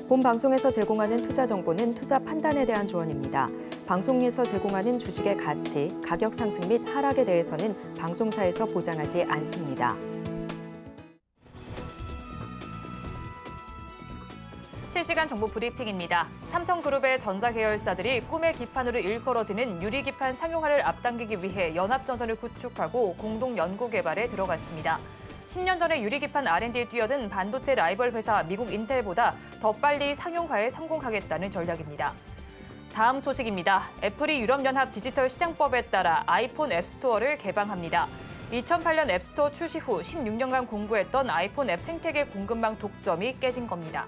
본 방송에서 제공하는 투자 정보는 투자 판단에 대한 조언입니다. 방송에서 제공하는 주식의 가치, 가격 상승 및 하락에 대해서는 방송사에서 보장하지 않습니다. 실시간 정보 브리핑입니다. 삼성그룹의 전자계열사들이 꿈의 기판으로 일컬어지는 유리기판 상용화를 앞당기기 위해 연합전선을 구축하고 공동 연구 개발에 들어갔습니다. 10년 전에 유리기판 R&D에 뛰어든 반도체 라이벌 회사 미국 인텔보다 더 빨리 상용화에 성공하겠다는 전략입니다. 다음 소식입니다. 애플이 유럽연합 디지털 시장법에 따라 아이폰 앱스토어를 개방합니다. 2008년 앱스토어 출시 후 16년간 공고했던 아이폰 앱 생태계 공급망 독점이 깨진 겁니다.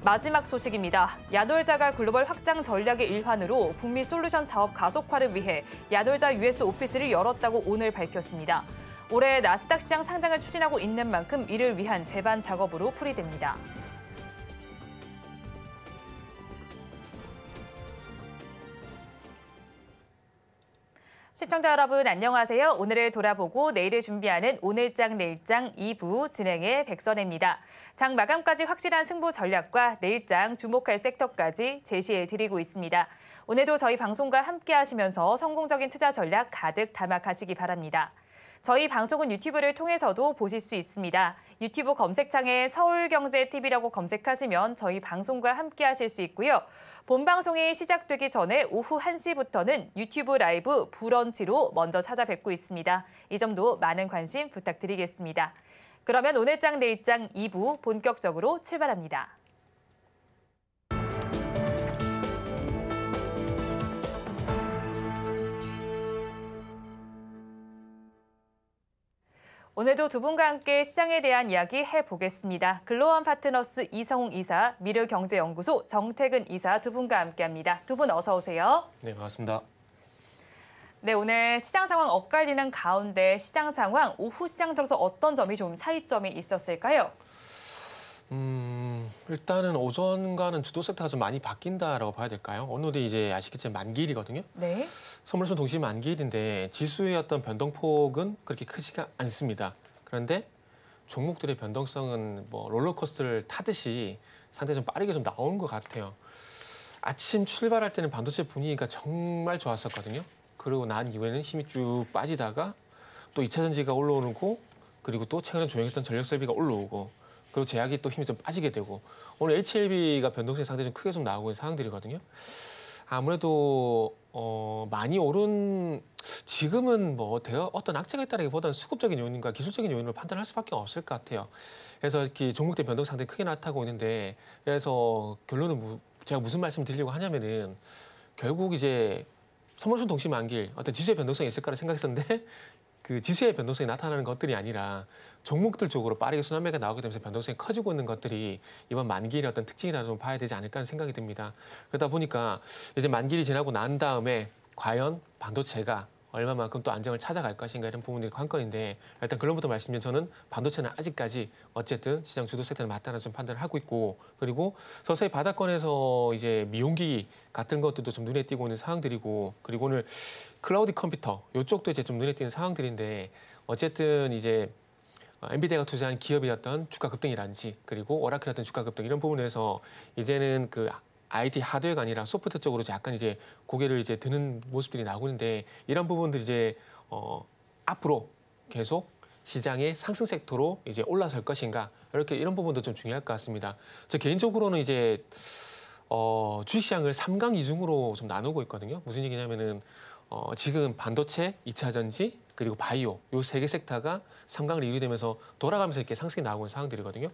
마지막 소식입니다. 야놀자가 글로벌 확장 전략의 일환으로 북미 솔루션 사업 가속화를 위해 야놀자 US 오피스를 열었다고 오늘 밝혔습니다. 올해 나스닥 시장 상장을 추진하고 있는 만큼 이를 위한 제반 작업으로 풀이됩니다. 시청자 여러분 안녕하세요. 오늘을 돌아보고 내일을 준비하는 오늘장 내일장 2부 진행의 백선혜입니다. 장 마감까지 확실한 승부 전략과 내일장 주목할 섹터까지 제시해드리고 있습니다. 오늘도 저희 방송과 함께 하시면서 성공적인 투자 전략 가득 담아 가시기 바랍니다. 저희 방송은 유튜브를 통해서도 보실 수 있습니다. 유튜브 검색창에 서울경제TV라고 검색하시면 저희 방송과 함께 하실 수 있고요. 본 방송이 시작되기 전에 오후 1시부터는 유튜브 라이브 브런치로 먼저 찾아뵙고 있습니다. 이 점도 많은 관심 부탁드리겠습니다. 그러면 오늘장 내일장 2부 본격적으로 출발합니다. 오늘도 두 분과 함께 시장에 대한 이야기 해보겠습니다. 글로원 파트너스 이성웅 이사, 미르경제연구소 정태근 이사 두 분과 함께합니다. 두 분 어서 오세요. 네, 반갑습니다. 네, 오늘 시장 상황 엇갈리는 가운데 시장 상황, 오후 시장 들어서 어떤 점이 좀 차이점이 있었을까요? 일단은 오전과는 주도 섹터가 좀 많이 바뀐다라고 봐야 될까요? 오늘도 이제 아시겠지만 만기일이거든요. 네. 선물선 동시 만기일인데 지수의 어떤 변동폭은 그렇게 크지가 않습니다. 그런데 종목들의 변동성은 뭐 롤러코스터를 타듯이 상당히 좀 빠르게 좀 나온 것 같아요. 아침 출발할 때는 반도체 분위기가 정말 좋았었거든요. 그리고 난 이후에는 힘이 쭉 빠지다가 또 2차 전지가 올라오고 그리고 또 최근에 조용했던 전력 설비가 올라오고 그리고 제약이 또 힘이 좀 빠지게 되고 오늘 HLB가 변동성이 상당히 좀 크게 좀 나오고 있는 상황들이거든요. 아무래도 많이 오른 지금은 뭐 어떤 악재가 있다기보다는 수급적인 요인과 기술적인 요인으로 판단할 수밖에 없을 것 같아요. 그래서 이렇게 종목들 변동 상당히 크게 나타나고 있는데 그래서 결론은 제가 무슨 말씀 드리려고 하냐면은 결국 이제 선물선 동시 만기일 어떤 지수의 변동성이 있을 거라 생각했었는데 그 지수의 변동성이 나타나는 것들이 아니라 종목들 쪽으로 빠르게 순환매가 나오게 되면서 변동성이 커지고 있는 것들이 이번 만기일의 어떤 특징이라 좀 봐야 되지 않을까 하는 생각이 듭니다. 그러다 보니까 이제 만기일이 지나고 난 다음에 과연 반도체가 얼마만큼 또 안정을 찾아갈 것인가 이런 부분들이 관건인데 일단 결론부터 말씀드리면 저는 반도체는 아직까지 어쨌든 시장 주도 섹터는 맞다는 좀 판단을 하고 있고 그리고 서서히 바닥권에서 이제 미용기기 같은 것들도 좀 눈에 띄고 있는 상황들이고 그리고 오늘 클라우드 컴퓨터 이쪽도 이제 좀 눈에 띄는 상황들인데 어쨌든 이제 엔비디아가 투자한 기업이었던 주가 급등이라든지 그리고 오라클이었던 주가 급등 이런 부분에서 이제는 그 IT 하드웨어가 아니라 소프트 쪽으로 약간 이제 고개를 이제 드는 모습들이 나오고 있는데 이런 부분들이 이제 앞으로 계속 시장의 상승 섹터로 이제 올라설 것인가 이렇게 이런 부분도 좀 중요할 것 같습니다. 저 개인적으로는 이제 주식시장을 3강 2중으로 좀 나누고 있거든요. 무슨 얘기냐면은 지금 반도체, 2차 전지, 그리고 바이오 요 세 개 섹터가 3강을 이루되면서 돌아가면서 이렇게 상승이 나오고 있는 상황들이거든요.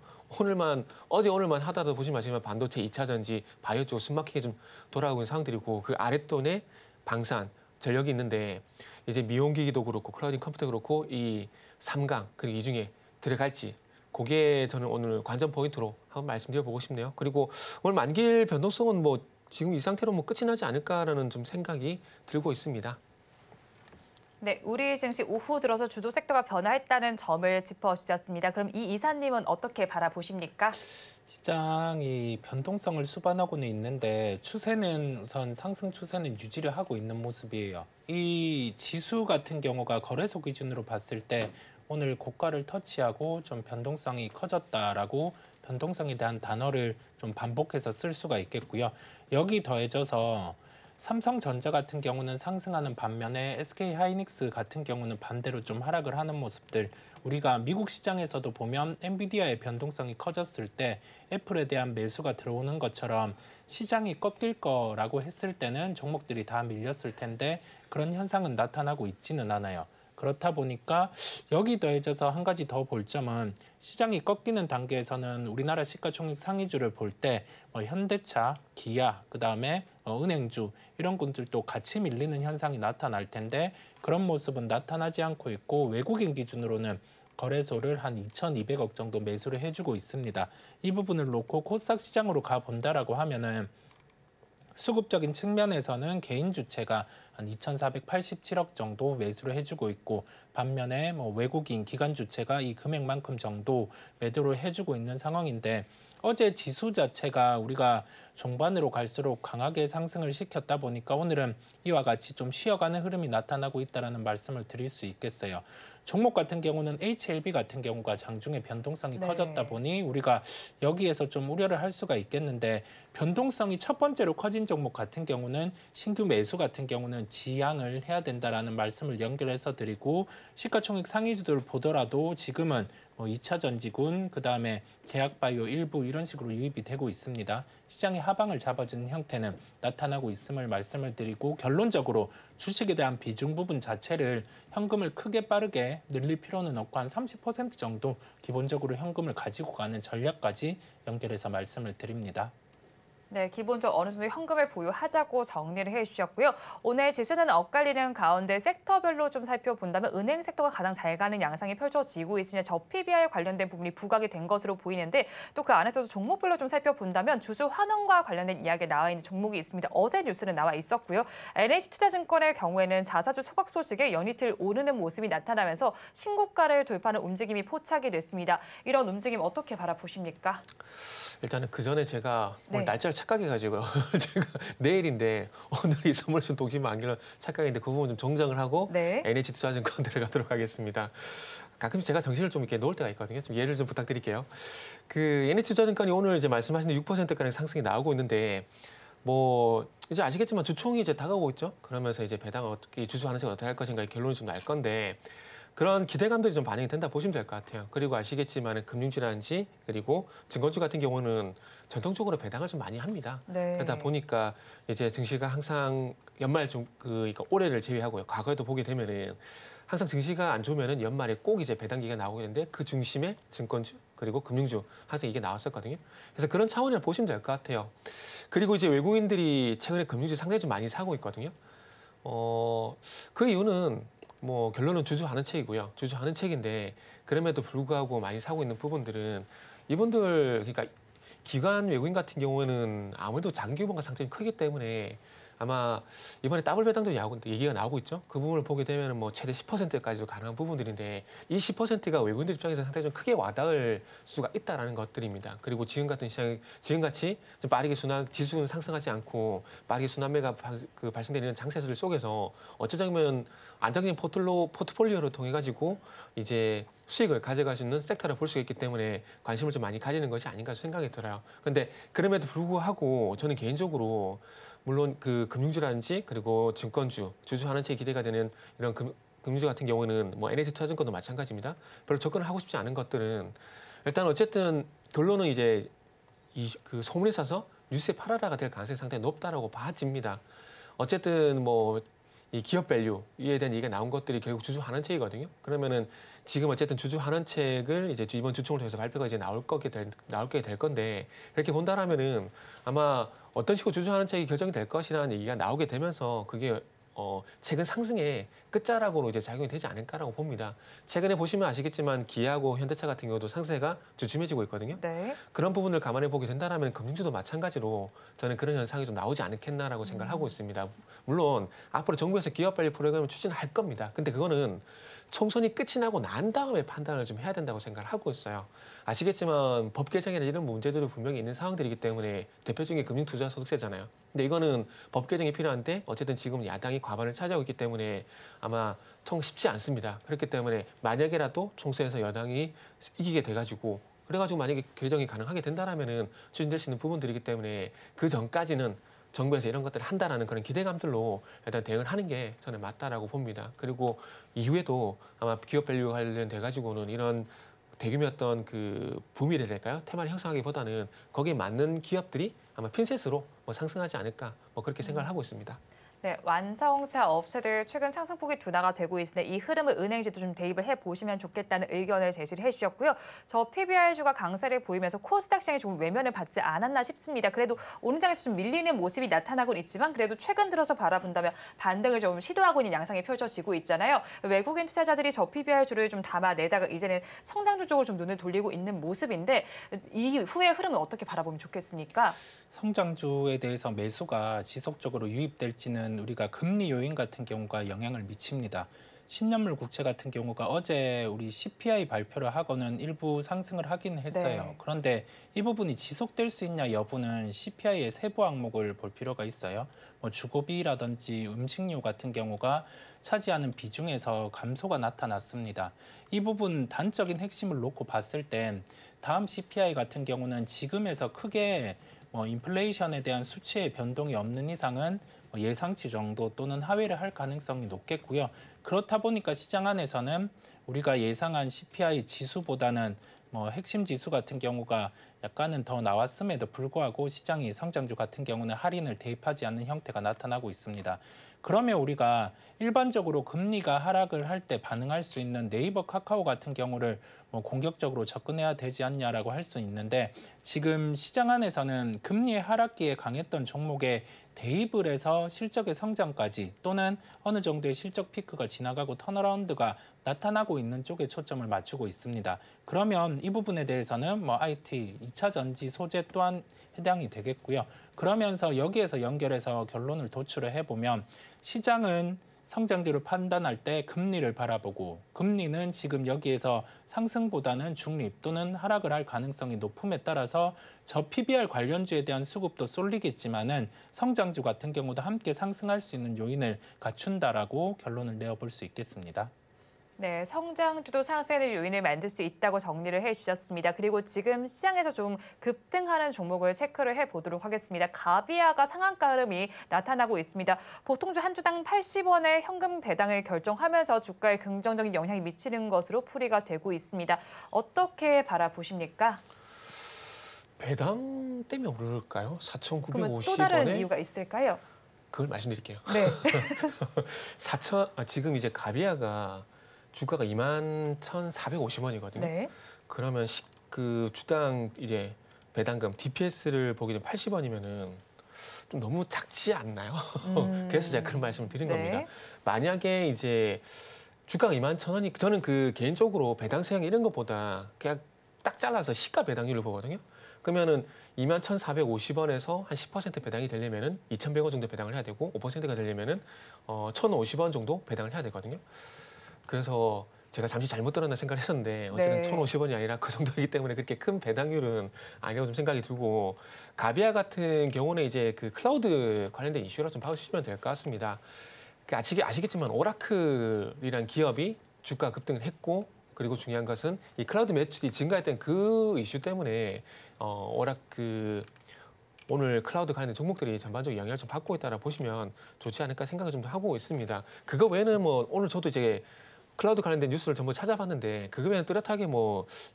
어제 오늘만 하다도 보시면 반도체, 2차 전지, 바이오 쪽 숨막히게 좀 돌아가고 있는 상황들이고 그 아랫돈에 방산, 전력이 있는데 이제 미용기기도 그렇고 클라우딩 컴퓨터도 그렇고 이 3강 그리고 이 중에 들어갈지 그게 저는 오늘 관전 포인트로 한번 말씀드려보고 싶네요. 그리고 오늘 만기일 변동성은 뭐 지금 이 상태로 뭐 끝이 나지 않을까라는 좀 생각이 들고 있습니다. 네, 우리 증시 오후 들어서 주도 섹터가 변화했다는 점을 짚어주셨습니다. 그럼 이 이사님은 어떻게 바라보십니까? 시장이 변동성을 수반하고는 있는데 추세는 우선 상승 추세는 유지를 하고 있는 모습이에요. 이 지수 같은 경우가 거래소 기준으로 봤을 때 오늘 고가를 터치하고 좀 변동성이 커졌다라고 변동성에 대한 단어를 좀 반복해서 쓸 수가 있겠고요. 여기 더해져서 삼성전자 같은 경우는 상승하는 반면에 SK하이닉스 같은 경우는 반대로 좀 하락을 하는 모습들, 우리가 미국 시장에서도 보면 엔비디아의 변동성이 커졌을 때 애플에 대한 매수가 들어오는 것처럼 시장이 꺾일 거라고 했을 때는 종목들이 다 밀렸을 텐데 그런 현상은 나타나고 있지는 않아요. 그렇다 보니까 여기 더해져서 한 가지 더 볼 점은 시장이 꺾이는 단계에서는 우리나라 시가총액 상위주를 볼 때 현대차, 기아, 그다음에 은행주 이런 분들도 같이 밀리는 현상이 나타날 텐데 그런 모습은 나타나지 않고 있고 외국인 기준으로는 거래소를 한 2,200억 정도 매수를 해주고 있습니다. 이 부분을 놓고 코스닥 시장으로 가본다라고 하면은 수급적인 측면에서는 개인 주체가 한 2,487억 정도 매수를 해주고 있고 반면에 외국인 기관 주체가 이 금액만큼 정도 매도를 해주고 있는 상황인데 어제 지수 자체가 우리가 종반으로 갈수록 강하게 상승을 시켰다 보니까 오늘은 이와 같이 좀 쉬어가는 흐름이 나타나고 있다는 말씀을 드릴 수 있겠어요. 종목 같은 경우는 HLB 같은 경우가 장중에 변동성이 커졌다 보니 우리가 여기에서 좀 우려를 할 수가 있겠는데 변동성이 첫 번째로 커진 종목 같은 경우는 신규 매수 같은 경우는 지양을 해야 된다라는 말씀을 연결해서 드리고 시가총액 상위주들을 보더라도 지금은 2차 전지군, 그다음에 제약바이오 일부 이런 식으로 유입이 되고 있습니다. 시장의 하방을 잡아주는 형태는 나타나고 있음을 말씀을 드리고 결론적으로 주식에 대한 비중 부분 자체를 현금을 크게 빠르게 늘릴 필요는 없고 한 30% 정도 기본적으로 현금을 가지고 가는 전략까지 연결해서 말씀을 드립니다. 네, 기본적으로 어느 정도 현금을 보유하자고 정리를 해주셨고요. 오늘 지수는 엇갈리는 가운데 섹터별로 좀 살펴본다면 은행 섹터가 가장 잘 가는 양상이 펼쳐지고 있으며 저PBR 관련된 부분이 부각이 된 것으로 보이는데 또 그 안에서도 종목별로 좀 살펴본다면 주주 환원과 관련된 이야기가 나와 있는 종목이 있습니다. 어제 뉴스는 나와 있었고요. NH투자증권의 경우에는 자사주 소각 소식에 연이틀 오르는 모습이 나타나면서 신고가를 돌파하는 움직임이 포착이 됐습니다. 이런 움직임 어떻게 바라보십니까? 일단은 그 전에 제가 오늘 네. 날짜를 착각해가지고 제가 내일인데 오늘이 선물순 동시만 안기로 착각했는데 그 부분 좀 정정을 하고 네. NH투자증권 들어가도록 하겠습니다. 가끔씩 제가 정신을 좀 이렇게 놓을 때가 있거든요. 좀 이해를 좀 부탁드릴게요. 그 NH투자증권이 오늘 이제 말씀하신 6%가량 상승이 나오고 있는데 뭐 이제 아시겠지만 주총이 이제 다가오고 있죠. 그러면서 이제 배당 어떻게 주주 하는 식을 어떻게 할 것인가 결론이 좀 날 건데. 그런 기대감들이 좀 반영이 된다 보시면 될 것 같아요. 그리고 아시겠지만 금융주라든지 그리고 증권주 같은 경우는 전통적으로 배당을 좀 많이 합니다. 네. 그러다 보니까 이제 증시가 항상 연말 좀 그러니까 올해를 제외하고요. 과거에도 보게 되면은 항상 증시가 안 좋으면은 연말에 꼭 이제 배당 기회가 나오게 되는데 그 중심에 증권주 그리고 금융주 항상 이게 나왔었거든요. 그래서 그런 차원이라 보시면 될 것 같아요. 그리고 이제 외국인들이 최근에 금융주 상당히 좀 많이 사고 있거든요. 그 이유는 뭐 결론은 주주하는 책이고요. 주주하는 책인데 그럼에도 불구하고 많이 사고 있는 부분들은 이분들 그러니까 기관 외국인 같은 경우에는 아무래도 장기 규모가 상당히 크기 때문에 아마 이번에 더블 배당도 얘기가 나오고 있죠. 그 부분을 보게 되면 뭐 최대 10%까지도 가능한 부분들인데 이 10%가 외국인들 입장에서 상당히 좀 크게 와닿을 수가 있다라는 것들입니다. 그리고 지금 같은 시장, 지금같이 좀 빠르게 지수는 상승하지 않고 빠르게 순환매가 발생되는 장세들 속에서 어쩌자면 안정적인 포트폴리오를 통해 가지고 이제 수익을 가져갈 수 있는 섹터를 볼 수가 있기 때문에 관심을 좀 많이 가지는 것이 아닌가 생각이 들어요. 근데 그럼에도 불구하고 저는 개인적으로 물론 그 금융주라든지 그리고 증권주, 주주하는 채 기대가 되는 이런 금융주 같은 경우는 뭐 NH투자증권도 마찬가지입니다. 별로 접근을 하고 싶지 않은 것들은 일단 어쨌든 결론은 이제 그 소문에 싸서 뉴스의 팔아라가 될 가능성이 상당히 높다라고 봐집니다. 어쨌든 뭐 이 기업 밸류에 대한 얘기가 나온 것들이 결국 주주 환원책이거든요. 그러면은 지금 어쨌든 주주 환원책을 이제 이번 주총을 통해서 발표가 이제 나올 게 될 건데 이렇게 본다라면은 아마 어떤 식으로 주주 환원책이 결정이 될 것이라는 얘기가 나오게 되면서 그게 최근 상승의 끝자락으로 이제 작용이 되지 않을까라고 봅니다. 최근에 보시면 아시겠지만 기아하고 현대차 같은 경우도 상세가 주춤해지고 있거든요. 네. 그런 부분을 감안해 보게 된다면 금융주도 마찬가지로 저는 그런 현상이 좀 나오지 않겠나라고 생각을 하고 있습니다. 물론 앞으로 정부에서 기업 관리 프로그램을 추진할 겁니다. 근데 그거는 총선이 끝이 나고 난 다음에 판단을 좀 해야 된다고 생각을 하고 있어요. 아시겠지만 법 개정이나 이런 문제들도 분명히 있는 상황들이기 때문에 대표적인 금융투자소득세잖아요. 근데 이거는 법 개정이 필요한데 어쨌든 지금 야당이 과반을 차지하고 있기 때문에 아마 쉽지 않습니다. 그렇기 때문에 만약에라도 총선에서 여당이 이기게 돼가지고 그래가지고 만약에 개정이 가능하게 된다라면은 추진될 수 있는 부분들이기 때문에 그 전까지는 정부에서 이런 것들을 한다라는 그런 기대감들로 일단 대응을 하는 게 저는 맞다라고 봅니다. 그리고 이후에도 아마 기업 밸류 관련돼 가지고는 이런 대규모 어떤 그 붐이라 해야 될까요? 테마를 형성하기보다는 거기에 맞는 기업들이 아마 핀셋으로 뭐 상승하지 않을까 뭐 그렇게 생각을 하고 있습니다. 네, 완성차 업체들 최근 상승폭이 둔화가 되고 있는데 이 흐름을 은행주도 좀 대입을 해보시면 좋겠다는 의견을 제시를 해주셨고요. 저 PBR주가 강세를 보이면서 코스닥 시장이 조금 외면을 받지 않았나 싶습니다. 그래도 오는 장에서 좀 밀리는 모습이 나타나곤 있지만 그래도 최근 들어서 바라본다면 반등을 좀 시도하고 있는 양상이 펼쳐지고 있잖아요. 외국인 투자자들이 저 PBR주를 좀 담아내다가 이제는 성장주 쪽으로 좀 눈을 돌리고 있는 모습인데 이후의 흐름은 어떻게 바라보면 좋겠습니까? 성장주에 대해서 매수가 지속적으로 유입될지는 우리가 금리 요인 같은 경우가 영향을 미칩니다. 10년물 국채 같은 경우가 어제 우리 CPI 발표를 하고는 일부 상승을 하긴 했어요. 네. 그런데 이 부분이 지속될 수 있냐 여부는 CPI의 세부 항목을 볼 필요가 있어요. 뭐 주거비라든지 음식료 같은 경우가 차지하는 비중에서 감소가 나타났습니다. 이 부분 단적인 핵심을 놓고 봤을 땐 다음 CPI 같은 경우는 지금에서 크게 인플레이션에 대한 수치의 변동이 없는 이상은 예상치 정도 또는 하회를 할 가능성이 높겠고요. 그렇다 보니까 시장 안에서는 우리가 예상한 CPI 지수보다는 핵심 지수 같은 경우가 약간은 더 나왔음에도 불구하고 시장이 성장주 같은 경우는 할인을 대입하지 않는 형태가 나타나고 있습니다. 그러면 우리가 일반적으로 금리가 하락을 할 때 반응할 수 있는 네이버, 카카오 같은 경우를 공격적으로 접근해야 되지 않냐라고 할 수 있는데 지금 시장 안에서는 금리의 하락기에 강했던 종목에 대입을 해서 실적의 성장까지 또는 어느 정도의 실적 피크가 지나가고 턴어라운드가 나타나고 있는 쪽에 초점을 맞추고 있습니다. 그러면 이 부분에 대해서는 IT, 2차 전지, 소재 또한 해당이 되겠고요. 그러면서 여기에서 연결해서 결론을 도출을 해보면 시장은 성장주를 판단할 때 금리를 바라보고 금리는 지금 여기에서 상승보다는 중립 또는 하락을 할 가능성이 높음에 따라서 저 PBR 관련주에 대한 수급도 쏠리겠지만은 성장주 같은 경우도 함께 상승할 수 있는 요인을 갖춘다라고 결론을 내어볼 수 있겠습니다. 네, 성장주도 상승의 요인을 만들 수 있다고 정리를 해주셨습니다. 그리고 지금 시장에서 좀 급등하는 종목을 체크를 해보도록 하겠습니다. 가비아가 상한가 흐름이 나타나고 있습니다. 보통주 한 주당 80원의 현금 배당을 결정하면서 주가에 긍정적인 영향이 미치는 것으로 풀이가 되고 있습니다. 어떻게 바라보십니까? 배당 때문에 오를까요? 그러면 또 다른 4,950원에 이유가 있을까요? 그걸 말씀드릴게요. 네. 지금 이제 가비아가 주가가 21,450원이거든요. 네. 그러면 그 주당 이제 배당금 DPS를 보게 되면 80원이면은 좀 너무 작지 않나요? 그래서 제가 그런 말씀을 드린 네. 겁니다. 만약에 이제 주가가 21,000원이 저는 그 개인적으로 배당 수익 이런 것보다 그냥 딱 잘라서 시가 배당률을 보거든요. 그러면은 21,450원에서 한 10% 배당이 되려면은 2,100원 정도 배당을 해야 되고 5%가 되려면은 1,050원 정도 배당을 해야 되거든요. 그래서 제가 잠시 잘못 들었나 생각을 했었는데 어쨌든 네. 1,050원이 아니라 그 정도이기 때문에 그렇게 큰 배당률은 아니라고 좀 생각이 들고 가비아 같은 경우는 이제 그 클라우드 관련된 이슈로 좀 봐주시면 될 것 같습니다. 아시겠지만 오라클이란 기업이 주가 급등을 했고 그리고 중요한 것은 이 클라우드 매출이 증가했던 그 이슈 때문에 오늘 클라우드 관련된 종목들이 전반적으로 영향을 좀 받고 있다라 보시면 좋지 않을까 생각을 좀 하고 있습니다. 그거 외에는 오늘 저도 이제 클라우드 관련된 뉴스를 전부 찾아봤는데 그거 외에는 뚜렷하게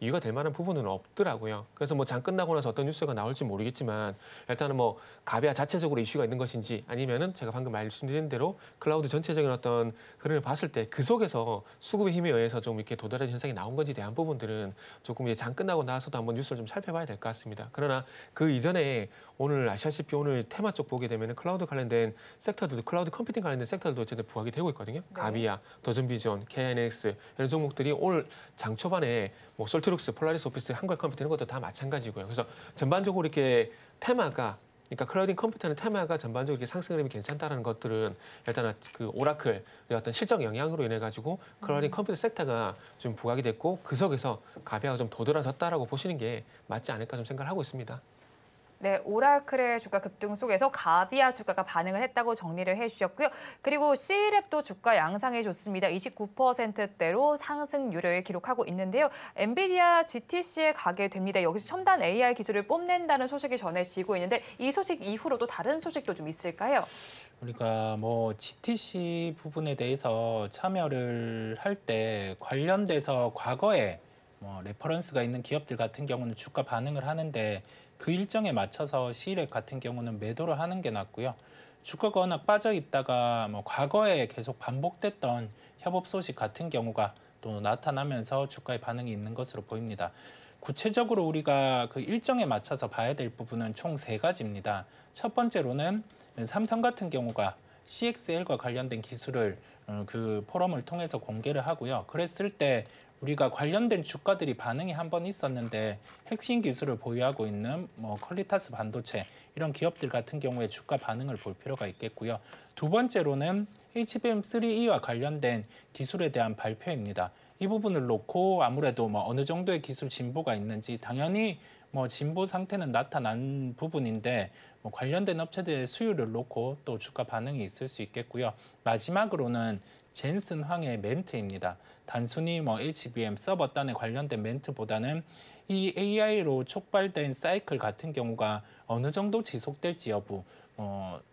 이유가 될 만한 부분은 없더라고요. 그래서 장 끝나고 나서 어떤 뉴스가 나올지 모르겠지만 일단은 가비아 자체적으로 이슈가 있는 것인지 아니면은 제가 방금 말씀드린 대로 클라우드 전체적인 어떤 흐름을 봤을 때 그 속에서 수급의 힘에 의해서 좀 이렇게 도달하는 현상이 나온 건지에 대한 부분들은 조금 이제 장 끝나고 나서도 한번 뉴스를 좀 살펴봐야 될 것 같습니다. 그러나 그 이전에 오늘 아시다시피 오늘 테마 쪽 보게 되면은 클라우드 관련된 섹터들도 클라우드 컴퓨팅 관련된 섹터들도 어쨌든 부각이 되고 있거든요. 네. 가비아, 더전비전, KNX 이런 종목들이 올 장 초반에 솔트룩스, 폴라리스 오피스, 한국컴퓨터 이런 것도 다 마찬가지고요. 그래서 전반적으로 이렇게 테마가 그러니까 클라우드 컴퓨터는 테마가 전반적으로 이렇게 상승 흐름이 괜찮다라는 것들은 일단은 그 오라클의 어떤 실적 영향으로 인해 가지고 클라우드 컴퓨터 섹터가 좀 부각이 됐고 그 속에서 가비아가 좀 도드라졌다라고 보시는 게 맞지 않을까 좀 생각을 하고 있습니다. 네, 오라클의 주가 급등 속에서 가비아 주가가 반응을 했다고 정리를 해주셨고요. 그리고 C랩도 주가 양상이 좋습니다. 29%대로 상승 유료에 기록하고 있는데요. 엔비디아 GTC에 가게 됩니다. 여기서 첨단 AI 기술을 뽐낸다는 소식이 전해지고 있는데 이 소식 이후로 또 다른 소식도 좀 있을까요? 우리가 뭐 GTC 부분에 대해서 참여를 할 때 관련돼서 과거에 뭐 레퍼런스가 있는 기업들 같은 경우는 주가 반응을 하는데 그 일정에 맞춰서 C랩 같은 경우는 매도를 하는 게 낫고요. 주가가 워낙 빠져 있다가 뭐 과거에 계속 반복됐던 협업 소식 같은 경우가 또 나타나면서 주가의 반응이 있는 것으로 보입니다. 구체적으로 우리가 그 일정에 맞춰서 봐야 될 부분은 총 3가지입니다. 첫 번째로는 삼성 같은 경우가 CXL과 관련된 기술을 그 포럼을 통해서 공개를 하고요. 그랬을 때 우리가 관련된 주가들이 반응이 한번 있었는데 핵심 기술을 보유하고 있는 뭐 퀄리타스 반도체 이런 기업들 같은 경우에 주가 반응을 볼 필요가 있겠고요. 두 번째로는 HBM3E와 관련된 기술에 대한 발표입니다. 이 부분을 놓고 아무래도 뭐 어느 정도의 기술 진보가 있는지 당연히 뭐 진보 상태는 나타난 부분인데 뭐 관련된 업체들의 수요를 놓고 또 주가 반응이 있을 수 있겠고요. 마지막으로는 젠슨 황의 멘트입니다. 단순히 뭐 HBM 서버단에 관련된 멘트보다는 이 AI로 촉발된 사이클 같은 경우가 어느 정도 지속될지 여부,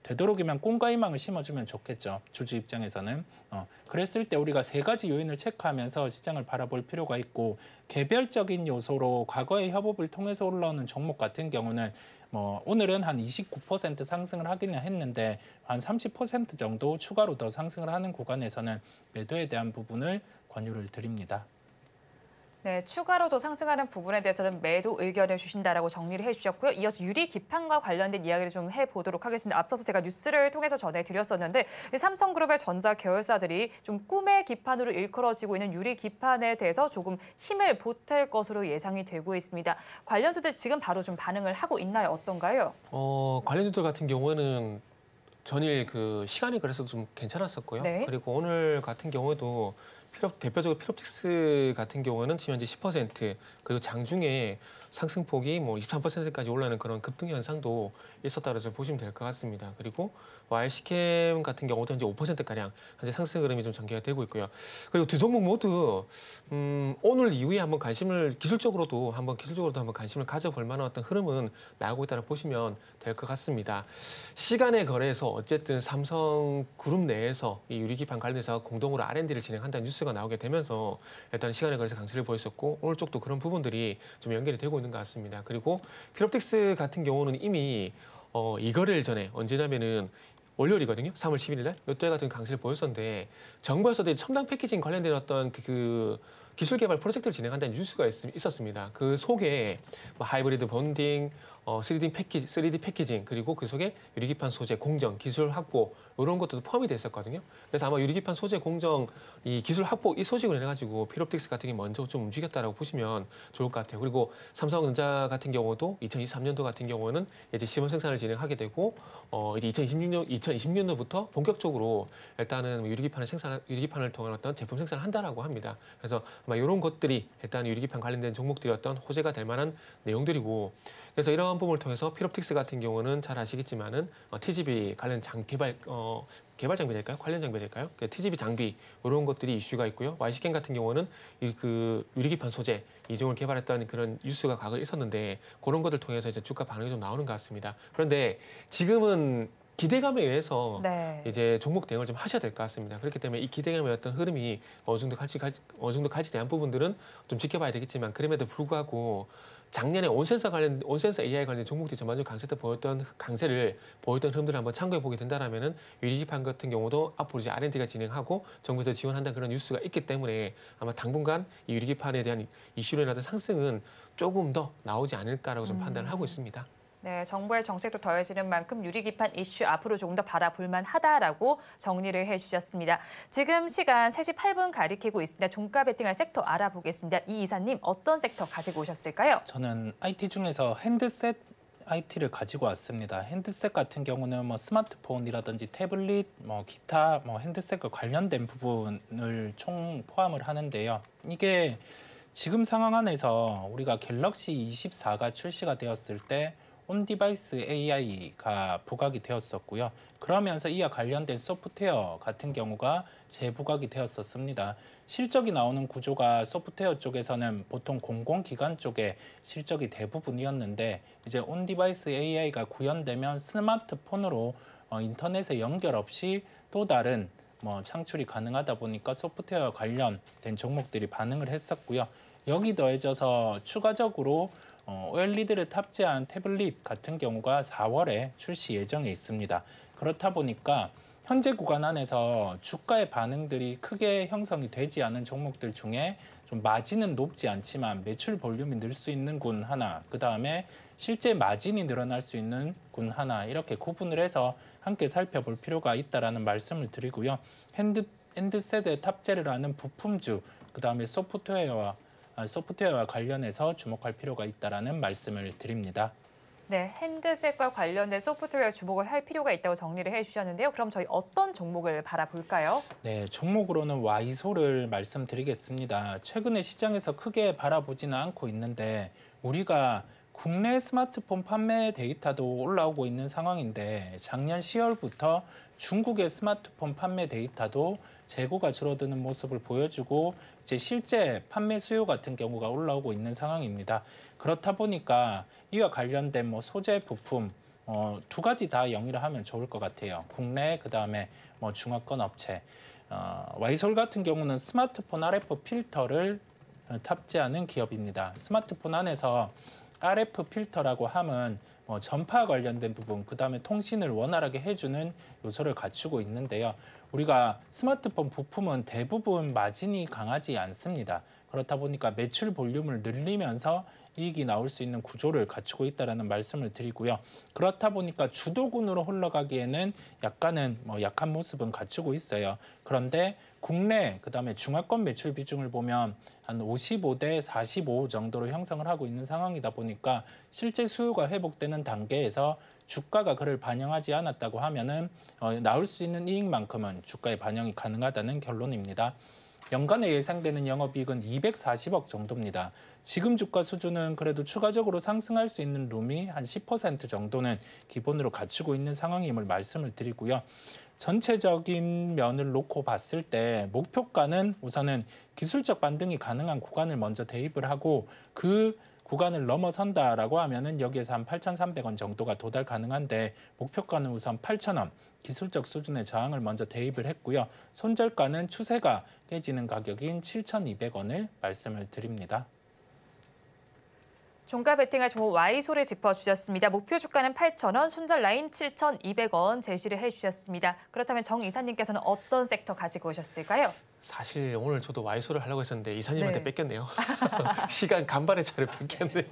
되도록이면 꿈과 희망을 심어주면 좋겠죠. 주주 입장에서는. 그랬을 때 우리가 3가지 요인을 체크하면서 시장을 바라볼 필요가 있고 개별적인 요소로 과거의 협업을 통해서 올라오는 종목 같은 경우는 오늘은 한 29% 상승을 하기는 했는데 한 30% 정도 추가로 더 상승을 하는 구간에서는 매도에 대한 부분을 권유를 드립니다. 네, 추가로 더 상승하는 부분에 대해서는 매도 의견을 주신다라고 정리를 해주셨고요. 이어서 유리 기판과 관련된 이야기를 좀 해보도록 하겠습니다. 앞서서 제가 뉴스를 통해서 전해드렸었는데 삼성그룹의 전자 계열사들이 좀 꿈의 기판으로 일컬어지고 있는 유리 기판에 대해서 조금 힘을 보탤 것으로 예상이 되고 있습니다. 관련주들 지금 바로 좀 반응을 하고 있나요? 어떤가요? 관련주들 같은 경우에는 전일 그 시간이 그래서 좀 괜찮았었고요. 네. 그리고 오늘 같은 경우에도 대표적으로 필옵틱스 같은 경우는 지금 현재 10% 그리고 장중에 상승폭이 뭐 23%까지 올라가는 그런 급등 현상도 있었다고 보시면 될 것 같습니다. 그리고 RC캠 같은 경우도 현재 5%가량 현재 상승 흐름이 좀 전개가 되고 있고요. 그리고 두 종목 모두 오늘 이후에 한번 기술적으로도 한번 관심을 가져볼 만한 어떤 흐름은 나오고 있다고 보시면 될 것 같습니다. 시간에 거래해서 어쨌든 삼성그룹 내에서 이 유리기판 관련해서 공동으로 R&D를 진행한다는 뉴스가 나오게 되면서 일단 시간에 거래해서 강세를 보였었고 오늘 쪽도 그런 부분들이 좀 연결이 되고 있는 것 같습니다. 그리고 필옵틱스 같은 경우는 이미 이거래일 전에 언제냐면은 월요일이거든요. 3월 11일 날 롯데 같은 강세를 보였었는데 정부에서도 첨단 패키징 관련된 어떤 그 기술 개발 프로젝트를 진행한다는 뉴스가 있었습니다. 그 속에 뭐 하이브리드 본딩, 3D 패키징 그리고 그 속에 유리기판 소재 공정 기술 확보 이런 것들도 포함이 돼 있었거든요. 그래서 아마 유리기판 소재 공정 이 기술 확보 이 소식을 해가지고 필옵틱스 같은 게 먼저 좀 움직였다라고 보시면 좋을 것 같아요. 그리고 삼성전자 같은 경우도 2023년도 같은 경우는 이제 시범 생산을 진행하게 되고 이제 2026년도부터 본격적으로 일단은 유리기판을 통한 어떤 제품 생산을 한다라고 합니다. 그래서 아마 이런 것들이 일단 유리기판 관련된 종목들이 어떤 호재가 될 만한 내용들이고 그래서 이러한 부분을 통해서 필옵틱스 같은 경우는 잘 아시겠지만은 TGV 관련 개발 장비 될까요? 관련 장비 될까요? TGV 장비 이런 것들이 이슈가 있고요. YC캠 같은 경우는 그 유리기판 소재 이종을 개발했다는 그런 뉴스가 과거에 있었는데 그런 것들 통해서 이제 주가 반응이 좀 나오는 것 같습니다. 그런데 지금은 기대감에 의해서 네. 이제 종목 대응을 좀 하셔야 될 것 같습니다. 그렇기 때문에 이 기대감의 어떤 흐름이 어느 정도 갈지 대한 부분들은 좀 지켜봐야 되겠지만 그럼에도 불구하고 작년에 온센서 AI 관련 종목들이 전반적으로 강세를 보였던 흐름들을 한번 참고해 보게 된다라면은 유리기판 같은 경우도 앞으로 이제 R&D가 진행하고 정부에서 지원한다는 그런 뉴스가 있기 때문에 아마 당분간 이 유리기판에 대한 이슈로 인한 상승은 조금 더 나오지 않을까라고 좀 판단을 하고 있습니다. 네, 정부의 정책도 더해지는 만큼 유리기판 이슈 앞으로 조금 더 바라볼 만하다라고 정리를 해주셨습니다. 지금 시간 3시 8분 가리키고 있습니다. 종가 베팅할 섹터 알아보겠습니다. 이 이사님 어떤 섹터 가지고 오셨을까요? 저는 IT 중에서 핸드셋 IT를 가지고 왔습니다. 핸드셋 같은 경우는 뭐 스마트폰이라든지 태블릿, 기타 핸드셋과 관련된 부분을 총 포함을 하는데요. 이게 지금 상황 안에서 우리가 갤럭시 24가 출시가 되었을 때 온디바이스 AI가 부각이 되었었고요. 그러면서 이와 관련된 소프트웨어 같은 경우가 재부각이 되었었습니다. 실적이 나오는 구조가 소프트웨어 쪽에서는 보통 공공기관 쪽에 실적이 대부분이었는데 이제 온디바이스 AI가 구현되면 스마트폰으로 인터넷에 연결 없이 또 다른 창출이 가능하다 보니까 소프트웨어 관련된 종목들이 반응을 했었고요. 여기 더해져서 추가적으로 OLED를 탑재한 태블릿 같은 경우가 4월에 출시 예정에 있습니다. 그렇다 보니까 현재 구간 안에서 주가의 반응들이 크게 형성이 되지 않은 종목들 중에 좀 마진은 높지 않지만 매출 볼륨이 늘 수 있는 군 하나, 그 다음에 실제 마진이 늘어날 수 있는 군 하나, 이렇게 구분을 해서 함께 살펴볼 필요가 있다라는 말씀을 드리고요. 핸드셋에 탑재를 하는 부품주, 그 다음에 소프트웨어와 관련해서 주목할 필요가 있다라는 말씀을 드립니다. 네, 핸드셋과 관련된 소프트웨어 주목을 할 필요가 있다고 정리를 해주셨는데요. 그럼 저희 어떤 종목을 바라볼까요? 네, 종목으로는 와이소를 말씀드리겠습니다. 최근에 시장에서 크게 바라보지는 않고 있는데 우리가 국내 스마트폰 판매 데이터도 올라오고 있는 상황인데 작년 10월부터 중국의 스마트폰 판매 데이터도 재고가 줄어드는 모습을 보여주고 이제 실제 판매 수요 같은 경우가 올라오고 있는 상황입니다. 그렇다 보니까 이와 관련된 소재 부품 두 가지 다 영위를 하면 좋을 것 같아요. 국내 그다음에 중화권 업체. 와이솔 같은 경우는 스마트폰 RF 필터를 탑재하는 기업입니다. 스마트폰 안에서 RF 필터라고 함은 전파 관련된 부분, 그다음에 통신을 원활하게 해주는 요소를 갖추고 있는데요. 우리가 스마트폰 부품은 대부분 마진이 강하지 않습니다. 그렇다 보니까 매출 볼륨을 늘리면서 이익이 나올 수 있는 구조를 갖추고 있다는 말씀을 드리고요. 그렇다 보니까 주도군으로 흘러가기에는 약간은 약한 모습은 갖추고 있어요. 그런데 국내 그다음에 중화권 매출 비중을 보면 한 55대 45 정도로 형성을 하고 있는 상황이다 보니까 실제 수요가 회복되는 단계에서 주가가 그를 반영하지 않았다고 하면은 나올 수 있는 이익만큼은 주가에 반영이 가능하다는 결론입니다. 연간에 예상되는 영업이익은 240억 정도입니다. 지금 주가 수준은 그래도 추가적으로 상승할 수 있는 룸이 한 10% 정도는 기본으로 갖추고 있는 상황임을 말씀을 드리고요. 전체적인 면을 놓고 봤을 때 목표가는 우선은 기술적 반등이 가능한 구간을 먼저 대입을 하고 그 구간을 넘어선다라고 하면은 여기에서 한 8,300원 정도가 도달 가능한데 목표가는 우선 8,000원, 기술적 수준의 저항을 먼저 대입을 했고요. 손절가는 추세가 깨지는 가격인 7,200원을 말씀을 드립니다. 종가 베팅할 종목 와이소를 짚어주셨습니다. 목표 주가는 8,000원, 손절 라인 7,200원 제시를 해주셨습니다. 그렇다면 정 이사님께서는 어떤 섹터 가지고 오셨을까요? 사실 오늘 저도 와이소를 하려고 했었는데 이사님한테 네. 뺏겼네요. 시간 간발의 차를 뺏겼네요.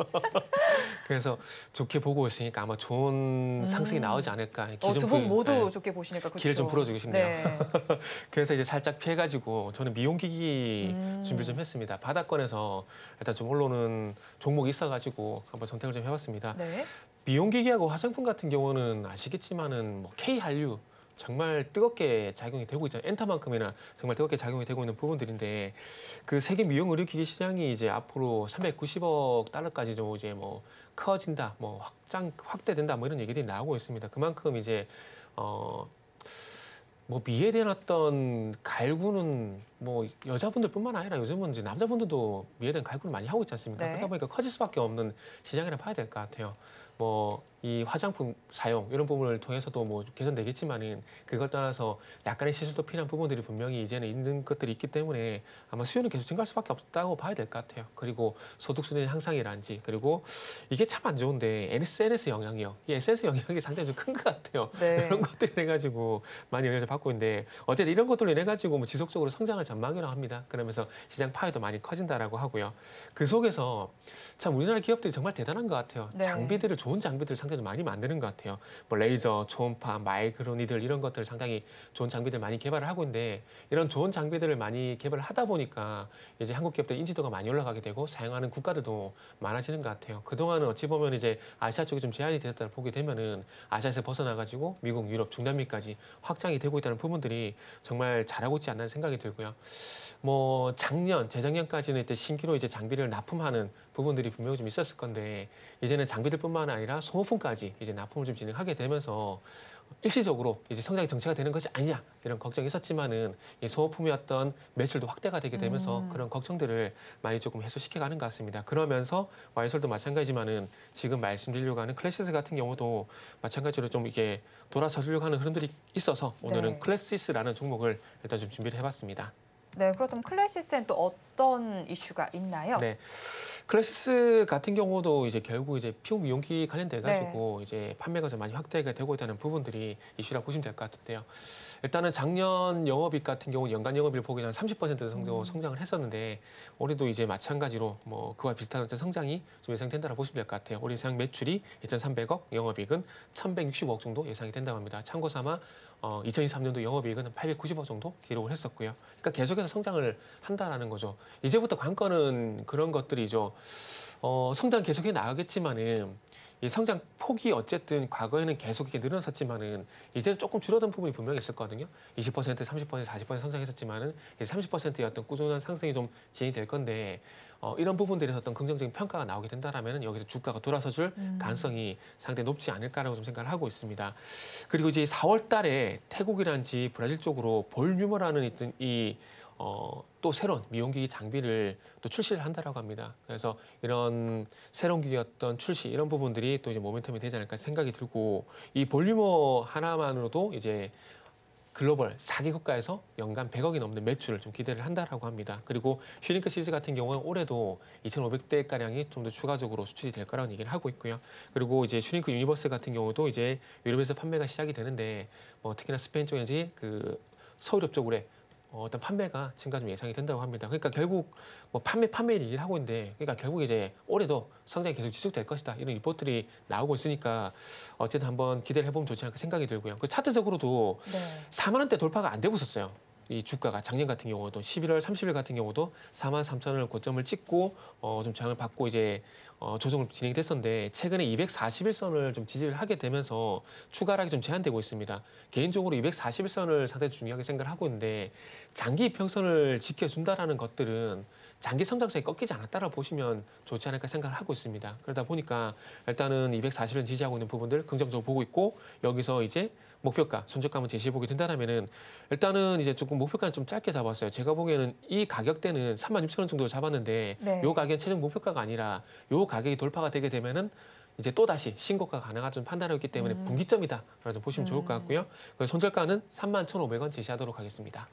그래서 좋게 보고 있으니까 아마 좋은 상승이 나오지 않을까. 두 분 모두 좋게 보시니까 그렇죠. 기를 좀 풀어주고 싶네요. 네. 그래서 이제 살짝 피해가지고 저는 미용기기 준비 좀 했습니다. 바닥권에서 일단 좀 올라오는 종목이 있어가지고 한번 선택을 좀 해봤습니다. 네. 미용기기하고 화장품 같은 경우는 아시겠지만은 K한류 정말 뜨겁게 작용이 되고 있잖아요. 엔타만큼이나 정말 뜨겁게 작용이 되고 있는 부분들인데 그 세계 미용 의료기기 시장이 이제 앞으로 390억 달러까지 좀 이제 커진다, 확대된다 이런 얘기들이 나오고 있습니다. 그만큼 이제 미에 대한 어떤 갈구는 여자분들뿐만 아니라 요즘은 이제 남자분들도 미에 대한 갈구를 많이 하고 있지 않습니까? 네. 그러다 보니까 커질 수밖에 없는 시장이라 봐야 될 것 같아요. 이 화장품 사용 이런 부분을 통해서도 개선되겠지만은 그걸 떠나서 약간의 시술도 필요한 부분들이 분명히 이제는 있는 것들이 있기 때문에 아마 수요는 계속 증가할 수밖에 없다고 봐야 될 것 같아요. 그리고 소득 수준의 향상이란지 그리고 이게 참 안 좋은데 SNS 영향이요. 이 SNS 영향이 상당히 좀 큰 것 같아요. 네. 이런 것들이 인해 가지고 많이 영향을 받고 있는데 어쨌든 이런 것들로 인해 가지고 지속적으로 성장을 전망이라고 합니다. 그러면서 시장 파이도 많이 커진다라고 하고요. 그 속에서 참 우리나라 기업들이 정말 대단한 것 같아요. 네. 장비들을 좋은 장비들을 상당히 많이 만드는 것 같아요. 레이저, 초음파, 마이크로니들 이런 것들 상당히 좋은 장비들 많이 개발을 하고 있는데 이런 좋은 장비들을 많이 개발을 하다 보니까 이제 한국 기업들 인지도가 많이 올라가게 되고 사용하는 국가들도 많아지는 것 같아요. 그동안은 어찌 보면 이제 아시아 쪽이 좀 제한이 됐다고 보게 되면은 아시아에서 벗어나가지고 미국, 유럽, 중남미까지 확장이 되고 있다는 부분들이 정말 잘하고 있지 않나 생각이 들고요. 재작년까지는 이때 신규로 이제 장비를 납품하는 부분들이 분명히 좀 있었을 건데 이제는 장비들뿐만 아니라 소모품까지 이제 납품을 좀 진행하게 되면서 일시적으로 이제 성장이 정체가 되는 것이 아니냐 이런 걱정이 있었지만은 이 소모품의 어떤 매출도 확대가 되게 되면서 그런 걱정들을 많이 조금 해소시켜가는 것 같습니다. 그러면서 와이설도 마찬가지지만은 지금 말씀드리려고 하는 클래시스 같은 경우도 마찬가지로 좀 이게 돌아서려고 하는 흐름들이 있어서 오늘은 네. 클래시스라는 종목을 일단 좀 준비를 해봤습니다. 네, 그렇다면 클래시스엔 또 어떤 이슈가 있나요? 네. 클래시스 같은 경우도 이제 결국 이제 피부 미용기 관련돼 가지고 이제 판매가 좀 많이 확대가 되고 있다는 부분들이 이슈라고 보시면 될 것 같은데요. 일단은 작년 영업이익 같은 경우 연간 영업이익을 보게 되면 30% 정도 성장을 했었는데 올해도 이제 마찬가지로 뭐 그와 비슷한 어떤 성장이 좀 예상된다고 보시면 될 것 같아요. 올해 예상 매출이 2,300억, 영업이익은 1,165억 정도 예상이 된다고 합니다. 참고 삼아 2023년도 영업이익은 890억 정도 기록을 했었고요. 그러니까 계속해서 성장을 한다라는 거죠. 이제부터 관건은 그런 것들이죠. 성장 계속해 나가겠지만은 이 성장 폭이 어쨌든 과거에는 계속 이렇게 늘어났었지만은 이제는 조금 줄어든 부분이 분명히 있었거든요. 20%, 30%, 40% 성장했었지만은 이제 30%의 어떤 꾸준한 상승이 좀 진행이 될 건데 이런 부분들에서 어떤 긍정적인 평가가 나오게 된다라면은 여기서 주가가 돌아서줄 가능성이 상당히 높지 않을까라고 좀 생각을 하고 있습니다. 그리고 이제 4월달에 태국이란지 브라질 쪽으로 볼유머라는 또 새로운 미용기기 장비를 또 출시를 한다라고 합니다. 그래서 이런 새로운 기기 어떤 출시 이런 부분들이 또 이제 모멘텀이 되지 않을까 생각이 들고 이 볼유머 하나만으로도 이제 글로벌 4개 국가에서 연간 100억이 넘는 매출을 좀 기대를 한다라고 합니다. 그리고 슈링크 시리즈 같은 경우는 올해도 2,500대 가량이 좀 더 추가적으로 수출이 될 거라는 얘기를 하고 있고요. 그리고 이제 슈링크 유니버스 같은 경우도 이제 유럽에서 판매가 시작이 되는데 뭐 특히나 스페인 쪽인지 그 서유럽 쪽으로 어떤 판매가 증가 좀 예상이 된다고 합니다. 그러니까 결국 뭐 판매 얘기를 하고 있는데, 그러니까 결국 이제 올해도 성장이 계속 지속될 것이다 이런 리포트들이 나오고 있으니까 어쨌든 한번 기대를 해보면 좋지 않을까 생각이 들고요. 그 차트적으로도 4만 원대 돌파가 안 되고 있었어요. 이 주가가 작년 같은 경우도 11월 30일 같은 경우도 4만 3천 원을 고점을 찍고 좀 저항을 받고 이제 조정을 진행이 됐었는데 최근에 241선을 좀 지지를 하게 되면서 추가 하락이 좀 제한되고 있습니다. 개인적으로 241선을 상당히 중요하게 생각을 하고 있는데 장기 이평선을 지켜준다라는 것들은 장기 성장성이 꺾이지 않았다라고 보시면 좋지 않을까 생각을 하고 있습니다. 그러다 보니까 일단은 240을 지지하고 있는 부분들 긍정적으로 보고 있고 여기서 이제 목표가, 손절가만 제시해보게 된다면은 일단은 이제 조금 목표가는 좀 짧게 잡았어요. 제가 보기에는 이 가격대는 36,000원 정도 잡았는데 요 가격은 최종 목표가가 아니라 요 가격이 돌파가 되게 되면은 이제 또 다시 신고가 가능한 좀 판단을 했기 때문에 분기점이다라고 좀 보시면 좋을 것 같고요. 손절가는 31,500원 제시하도록 하겠습니다.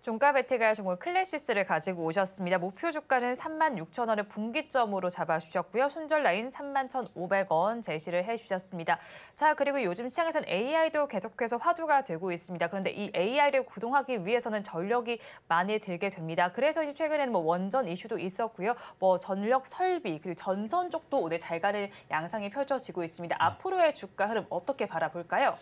종가 배팅할 종목 클래시스를 가지고 오셨습니다. 목표 주가는 36,000원을 분기점으로 잡아주셨고요. 손절 라인 31,500원 제시를 해주셨습니다. 자, 그리고 요즘 시장에서는 AI도 계속해서 화두가 되고 있습니다. 그런데 이 AI를 구동하기 위해서는 전력이 많이 들게 됩니다. 그래서 이제 최근에는 뭐 원전 이슈도 있었고요. 뭐 전력 설비 그리고 전선 쪽도 오늘 잘 가는 양상이 펼쳐지고 있습니다. 앞으로의 주가 흐름 어떻게 바라볼까요?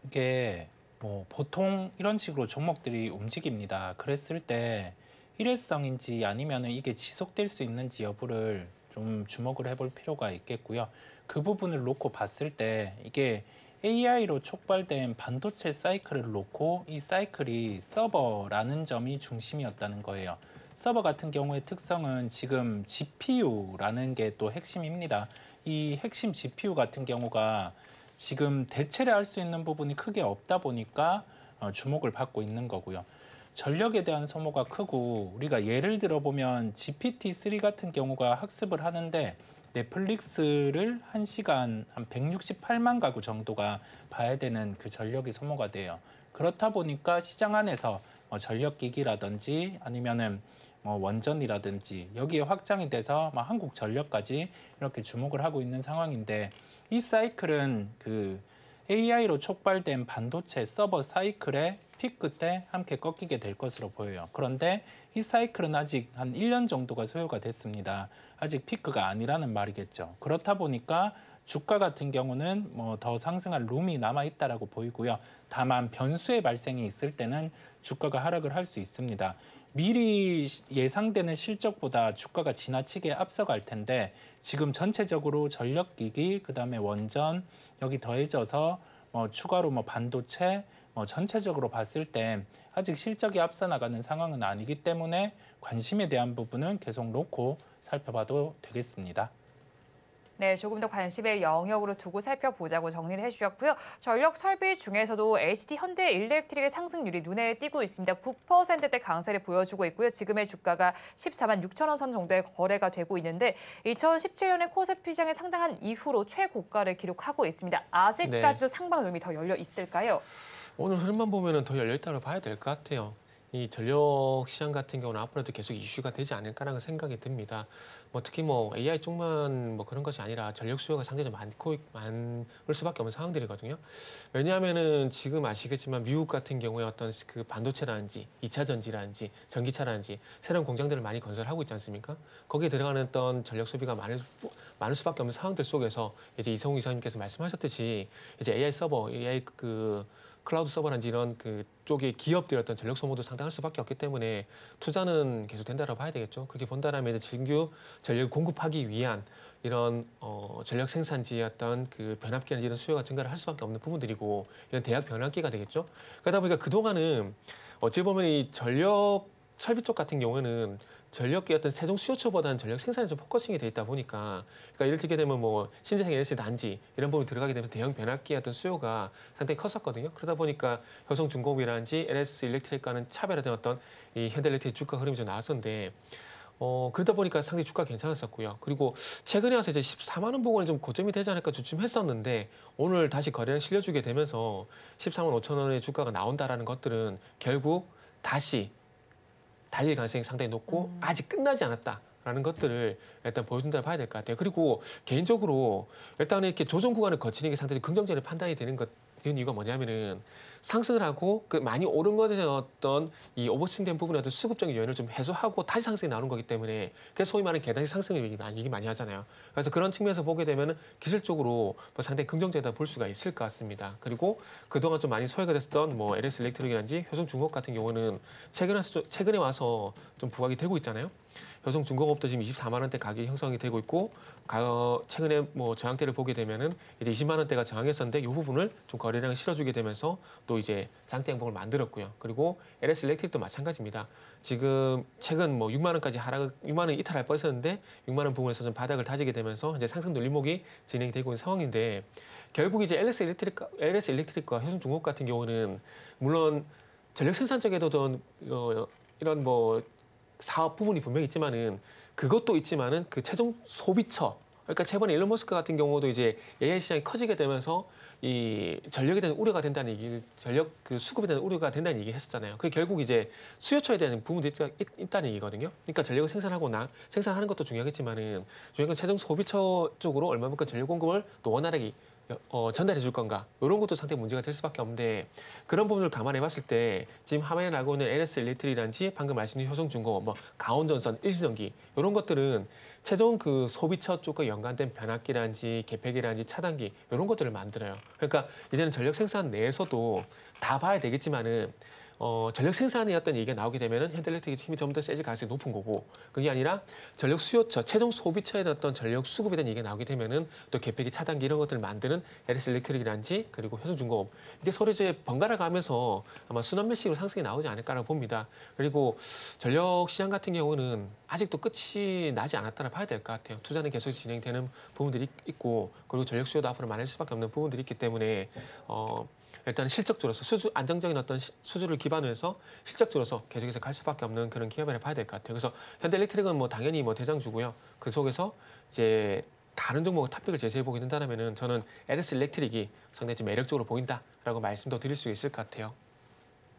이게 뭐 보통 이런 식으로 종목들이 움직입니다. 그랬을 때 일회성인지 아니면 이게 지속될 수 있는지 여부를 좀 주목을 해볼 필요가 있겠고요. 그 부분을 놓고 봤을 때 이게 AI로 촉발된 반도체 사이클을 놓고 이 사이클이 서버라는 점이 중심이었다는 거예요. 서버 같은 경우의 특성은 지금 GPU라는 게 또 핵심입니다. 이 핵심 GPU 같은 경우가 지금 대체를 할 수 있는 부분이 크게 없다 보니까 주목을 받고 있는 거고요. 전력에 대한 소모가 크고 우리가 예를 들어 보면 GPT-3 같은 경우가 학습을 하는데 넷플릭스를 1시간 한 168만 가구 정도가 봐야 되는 그 전력이 소모가 돼요. 그렇다 보니까 시장 안에서 전력기기라든지 아니면은 원전이라든지 여기에 확장이 돼서 한국전력까지 이렇게 주목을 하고 있는 상황인데 이 사이클은 그 AI로 촉발된 반도체 서버 사이클의 픽 끝에 함께 꺾이게 될 것으로 보여요. 그런데 이 사이클은 아직 한 1년 정도가 소요가 됐습니다. 아직 피크가 아니라는 말이겠죠. 그렇다 보니까 주가 같은 경우는 더 상승할 룸이 남아있다라고 보이고요. 다만 변수의 발생이 있을 때는 주가가 하락을 할 수 있습니다. 미리 예상되는 실적보다 주가가 지나치게 앞서갈 텐데 지금 전체적으로 전력기기, 그다음에 원전 여기 더해져서 추가로 반도체 전체적으로 봤을 때 아직 실적이 앞서 나가는 상황은 아니기 때문에 관심에 대한 부분은 계속 놓고 살펴봐도 되겠습니다. 네, 조금 더 관심의 영역으로 두고 살펴보자고 정리를 해주셨고요. 전력 설비 중에서도 HT 현대일렉트릭의 상승률이 눈에 띄고 있습니다. 9%대 강세를 보여주고 있고요. 지금의 주가가 14만 6천 원 선 정도의 거래가 되고 있는데 2017년에 코스피 시장에 상장한 이후로 최고가를 기록하고 있습니다. 아직까지도 상방 흐름이 더 열려 있을까요? 오늘 흐름만 보면은 더 열려 있다고 봐야 될 것 같아요. 이 전력 시장 같은 경우는 앞으로도 계속 이슈가 되지 않을까라는 생각이 듭니다. 특히 AI 쪽만 그런 것이 아니라 전력 수요가 상당히 많을 수밖에 없는 상황들이거든요. 왜냐하면은 지금 아시겠지만 미국 같은 경우에 어떤 그 반도체라든지 2차 전지라든지 전기차라든지 새로운 공장들을 많이 건설하고 있지 않습니까? 거기에 들어가는 어떤 전력 소비가 많을 수밖에 없는 상황들 속에서 이제 이성우 이사님께서 말씀하셨듯이 이제 AI 서버, AI 클라우드 서버라든지 이런 그 쪽의 기업들의 어떤 전력 소모도 상당할 수밖에 없기 때문에 투자는 계속 된다고 봐야 되겠죠. 그렇게 본다라면 이제 신규 전력을 공급하기 위한 이런 전력 생산지의 어떤 그 변압기나 이런 수요가 증가를 할 수밖에 없는 부분들이고 이런 대학 변압기가 되겠죠. 그러다 보니까 그동안은 어찌 보면 이 전력 설비 쪽 같은 경우에는 전력계 어떤 세종 수요처보다는 전력 생산에 좀 포커싱이 돼 있다 보니까 그러니까 예를 들게 되면 신재생 에너지 단지 이런 부분이 들어가게 되면서 대형 변압기의 어떤 수요가 상당히 컸었거든요. 그러다 보니까 효성중공업이라든지 LS 일렉트릭과는 차별화된 어떤 이 현대일렉트릭 주가 흐름이 좀 나왔었는데 그러다 보니까 상당히 주가 괜찮았었고요. 그리고 최근에 와서 이제 14만 원 부근이 좀 고점이 되지 않을까 주춤했었는데 오늘 다시 거래량 실려주게 되면서 14만 5천 원의 주가가 나온다라는 것들은 결국 다시 달릴 가능성이 상당히 높고 아직 끝나지 않았다라는 것들을 일단 보여준다 봐야 될 것 같아요. 그리고 개인적으로 일단 이렇게 조정 구간을 거치는 게 상당히 긍정적인 판단이 되는 이유가 뭐냐면은 상승을 하고 그 많이 오른 것에 어떤 이 오버스윙된 부분의 어떤 수급적인 요인을 좀 해소하고 다시 상승이 나오는 거기 때문에 그래서 소위 말하는 계단식 상승을 얘기 많이 하잖아요. 그래서 그런 측면에서 보게 되면은 기술적으로 상당히 긍정적이다 볼 수가 있을 것 같습니다. 그리고 그동안 좀 많이 소외가 됐었던 LS 일렉트릭이라든지 효성중공업 같은 경우는 최근에 와서 좀 부각이 되고 있잖아요. 효성중공업도 지금 24만 원대 가격이 형성이 되고 있고 최근에 저항대를 보게 되면은 이제 20만 원대가 저항했었는데 이 부분을 좀 거래량을 실어주게 되면서 또 이제 장대 양봉을 만들었고요. 그리고 LS 일렉트릭도 마찬가지입니다. 지금 최근 6만 원까지 6만 원 이탈할 뻔했었는데 6만 원 부분에서 좀 바닥을 다지게 되면서 이제 상승 눌림목이 진행이 되고 있는 상황인데 결국 이제 LS 일렉트릭과 효성중공업 같은 경우는 물론 전력 생산 쪽에도 좀 이런 사업 부분이 분명히 있지만은 그것도 있지만은 그 최종 소비처 그러니까 최근에 일론 머스크 같은 경우도 이제 AI 시장이 커지게 되면서 이 전력에 대한 우려가 된다는 얘기, 전력 그 수급에 대한 우려가 된다는 얘기 했었잖아요. 그게 결국 이제 수요처에 대한 부분도 있다는 얘기거든요. 그러니까 전력을 생산하는 것도 중요하겠지만은 중요한 건 최종 소비처 쪽으로 얼마만큼 전력 공급을 또 원활하게 전달해 줄 건가 이런 것도 상당히 문제가 될 수밖에 없는데 그런 부분을 감안해 봤을 때 지금 화면에 나오고 있는 LS 일렉트릭이라든지 방금 말씀드린 효성중공업, 강원전선, 일시전기 이런 것들은 최종 그 소비처 쪽과 연관된 변압기라든지 개폐기라든지 차단기 이런 것들을 만들어요. 그러니까 이제는 전력 생산 내에서도 다 봐야 되겠지만은 전력 생산의 어떤 얘기가 나오게 되면은 현대일렉트릭의 힘이 좀 더 세질 가능성이 높은 거고 그게 아니라 전력 수요처, 최종 소비처에 대한 어떤 전력 수급에 대한 얘기가 나오게 되면은 또 개폐기 차단기 이런 것들을 만드는 LS 일렉트릭이라든지 그리고 효성중공업 이게 서로 이제 번갈아 가면서 아마 순환매식으로 상승이 나오지 않을까라고 봅니다. 그리고 전력 시장 같은 경우는 아직도 끝이 나지 않았다고 봐야 될 것 같아요. 투자는 계속 진행되는 부분들이 있고 그리고 전력 수요도 앞으로 많을 수밖에 없는 부분들이 있기 때문에 일단 실적적으로서 안정적인 어떤 수주를 기반으로 해서 실적적으로서 계속해서 갈 수밖에 없는 그런 기업이라 봐야 될 것 같아요. 그래서 현대일렉트릭은 당연히 대장주고요. 그 속에서 이제 다른 종목의 탑픽을 제시해 보게 된다면은 저는 LS 일렉트릭이 상당히 좀 매력적으로 보인다라고 말씀도 드릴 수 있을 것 같아요.